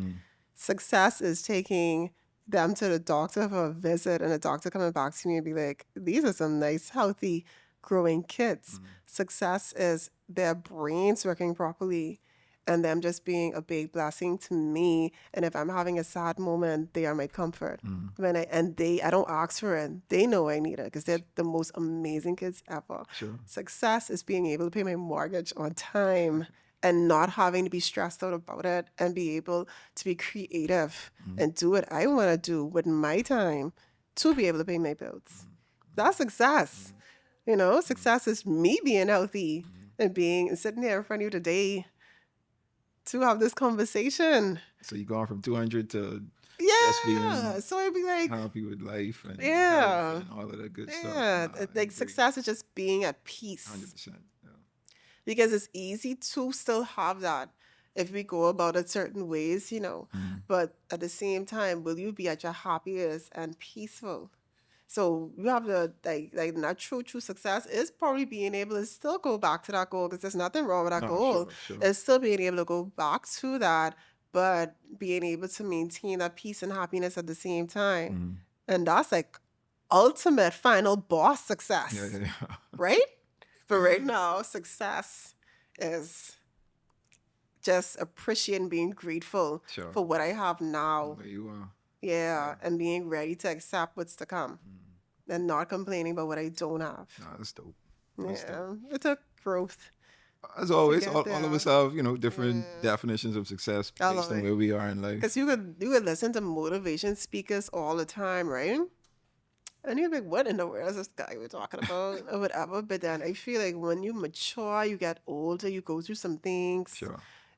Success is taking them to the doctor for a visit and the doctor coming back to me and be like, these are some nice, healthy, growing kids. Success is their brains working properly and them just being a big blessing to me. And if I'm having a sad moment, they are my comfort. I don't ask for it. They know I need it because they're the most amazing kids ever. Sure. Success is being able to pay my mortgage on time and not having to be stressed out about it, and be able to be creative and do what I want to do with my time to be able to pay my bills. That's success. You know, success is me being healthy and sitting here in front of you today to have this conversation. So you're going from 200 to so I'd be like happy with life and health and all of that good stuff. Like success is just being at peace. 100%. Because it's easy to still have that if we go about it certain ways, you know. But at the same time, will you be at your happiest and peaceful? So you have to like not true success is probably being able to still go back to that goal, because there's nothing wrong with that goal. Sure. It's still being able to go back to that, but being able to maintain that peace and happiness at the same time. And that's like ultimate final boss success. Right? But right now, success is just appreciating, being grateful for what I have now. Where you are. Yeah, and being ready to accept what's to come. And not complaining about what I don't have. That's dope. It took growth. As always, all of us have, different definitions of success based on where we are in life. Because you could listen to motivation speakers all the time, right? And you're like, what in the world is this guy we're talking about or whatever? But then I feel like when you mature, you get older, you go through some things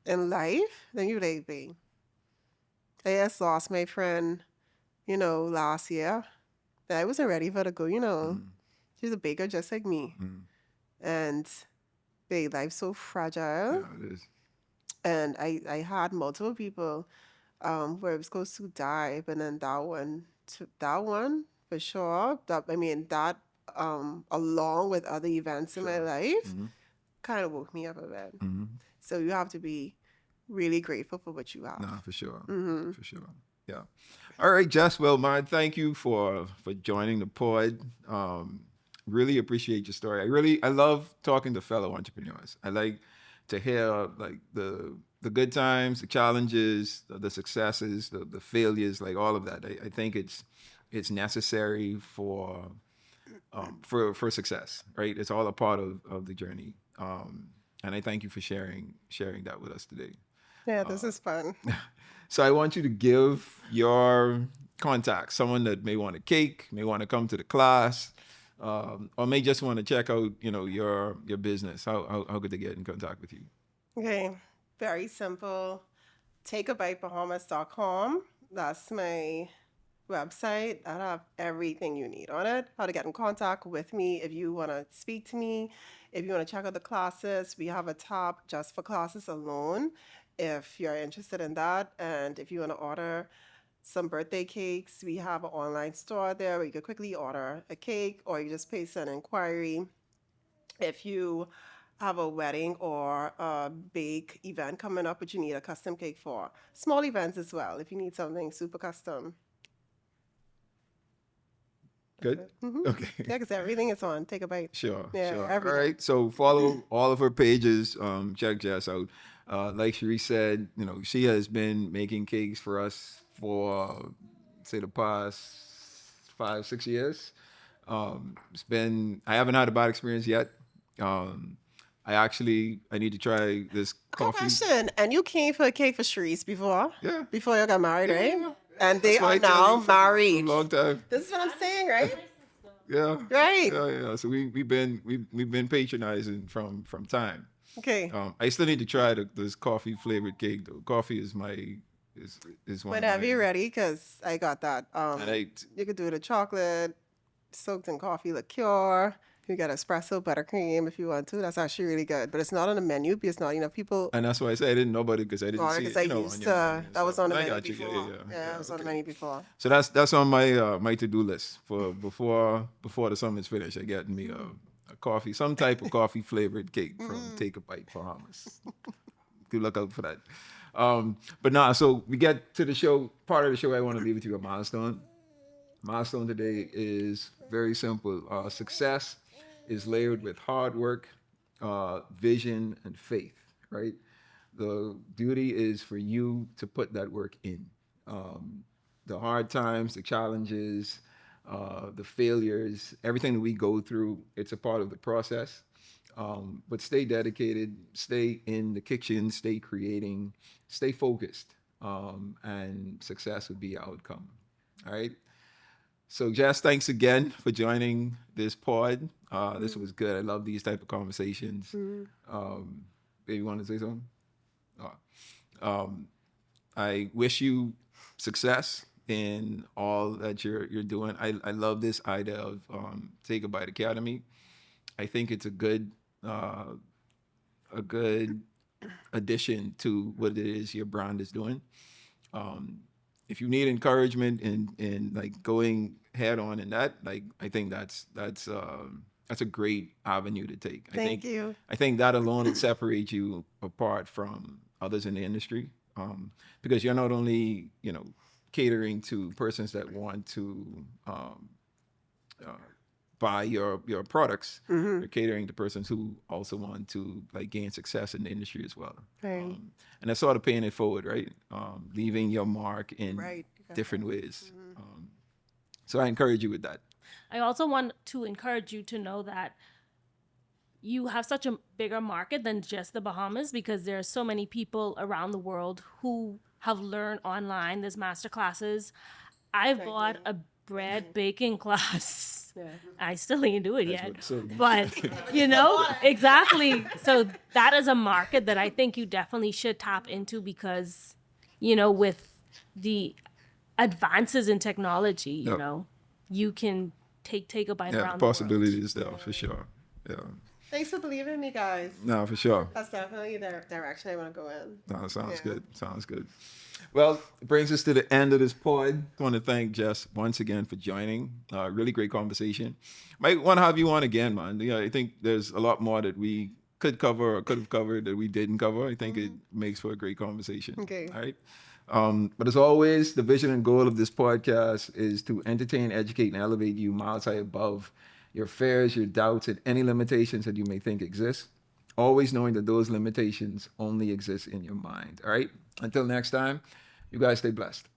in life, then you're like, babe, I just lost my friend, last year. And I wasn't ready for her to go, She's a baker just like me. And babe, life's so fragile. Yeah, it is. And I had multiple people where it was supposed to die, but then that one for sure. That along with other events in my life, kind of woke me up a bit. So you have to be really grateful for what you have. Nah, for sure. For sure. Yeah. All right, Jess. Well, man, thank you for joining the pod. Really appreciate your story. I love talking to fellow entrepreneurs. I like to hear like the the good times, the challenges, the successes, the failures, like all of that. I think it's necessary for success, right? It's all a part of the journey. And I thank you for sharing that with us today. Yeah, this is fun. So I want you to give your contact, someone that may want a cake, may want to come to the class, or may just want to check out, your business. How could they get in contact with you? Okay, very simple. TakeABiteBahamas.com. That's my website. I have everything you need on it. How to get in contact with me if you want to speak to me, if you want to check out the classes. We have a tab just for classes alone if you're interested in that. And if you want to order some birthday cakes, we have an online store there where you can quickly order a cake, or you just place an inquiry. If you have a wedding or a big event coming up which you need a custom cake for, small events as well, if you need something super custom. Good. Mm-hmm. Okay. Yeah, because everything is on Take-A-Bite. Sure. Yeah, Sure. everything. All right. So follow all of her pages. Check Jess out. Like Cherie said, she has been making cakes for us for say the past 5-6 years. I haven't had a bad experience yet. I need to try this coffee. Question. And you came for a cake for Sharice before? Yeah. Before you got married, right? Yeah. And they That's why are I tell now you for married. a long time. This is what I'm saying, right? Yeah. Right. Yeah. So we've been patronizing from time. Okay. I still need to try this coffee flavored cake though. Coffee is is one. Whenever you're ready, because I got that. And You could do the chocolate soaked in coffee liqueur. You got espresso buttercream if you want to. That's actually really good, but it's not on the menu because not enough people. And that's why I say I didn't know about it because I didn't see it. That was on the I menu got you. before. Yeah, It was on the menu before. So that's on my to-do list for before the summer's finished. I get me a coffee, some type of coffee flavored cake from Take-A-Bite Bahamas. Do look out for that. So we get to the show. Part of the show, I want to leave with you a milestone. Milestone today is very simple. Success is layered with hard work, vision, and faith, right? The duty is for you to put that work in. The hard times, the challenges, the failures, everything that we go through, it's a part of the process. But stay dedicated, stay in the kitchen, stay creating, stay focused, and success would be your outcome. All right. So Jess, thanks again for joining this pod. This was good. I love these type of conversations. Baby, you want to say something? I wish you success in all that you're doing. I love this idea of Take-A-Bite Academy. I think it's a good addition to what it is your brand is doing. If you need encouragement in like going head on in that, like I think that's a great avenue to take. Thank you. I think that alone would separate you apart from others in the industry, because you're not only catering to persons that want to buy your products. You're catering to persons who also want to like gain success in the industry as well. Right. And that's sort of paying it forward, right? Leaving your mark in different ways. So I encourage you with that. I also want to encourage you to know that you have such a bigger market than just the Bahamas, because there are so many people around the world who have learned online. There's master classes. I've bought a bread baking class. Yeah. I still ain't do it yet. But, exactly. So that is a market that I think you definitely should tap into, because, with the advances in technology, you can take a bite around the world. Possibilities there, for sure. Yeah. Thanks for believing in me, guys. No, for sure. That's definitely the direction I want to go in. No, sounds good. Sounds good. Well, it brings us to the end of this pod. I want to thank Jess once again for joining. Really great conversation. Might want to have you on again, man. I think there's a lot more that we could cover or could have covered that we didn't cover. I think it makes for a great conversation. Okay. All right. But as always, the vision and goal of this podcast is to entertain, educate, and elevate you miles high above your fears, your doubts, and any limitations that you may think exist. always knowing that those limitations only exist in your mind. All right. Until next time, you guys stay blessed.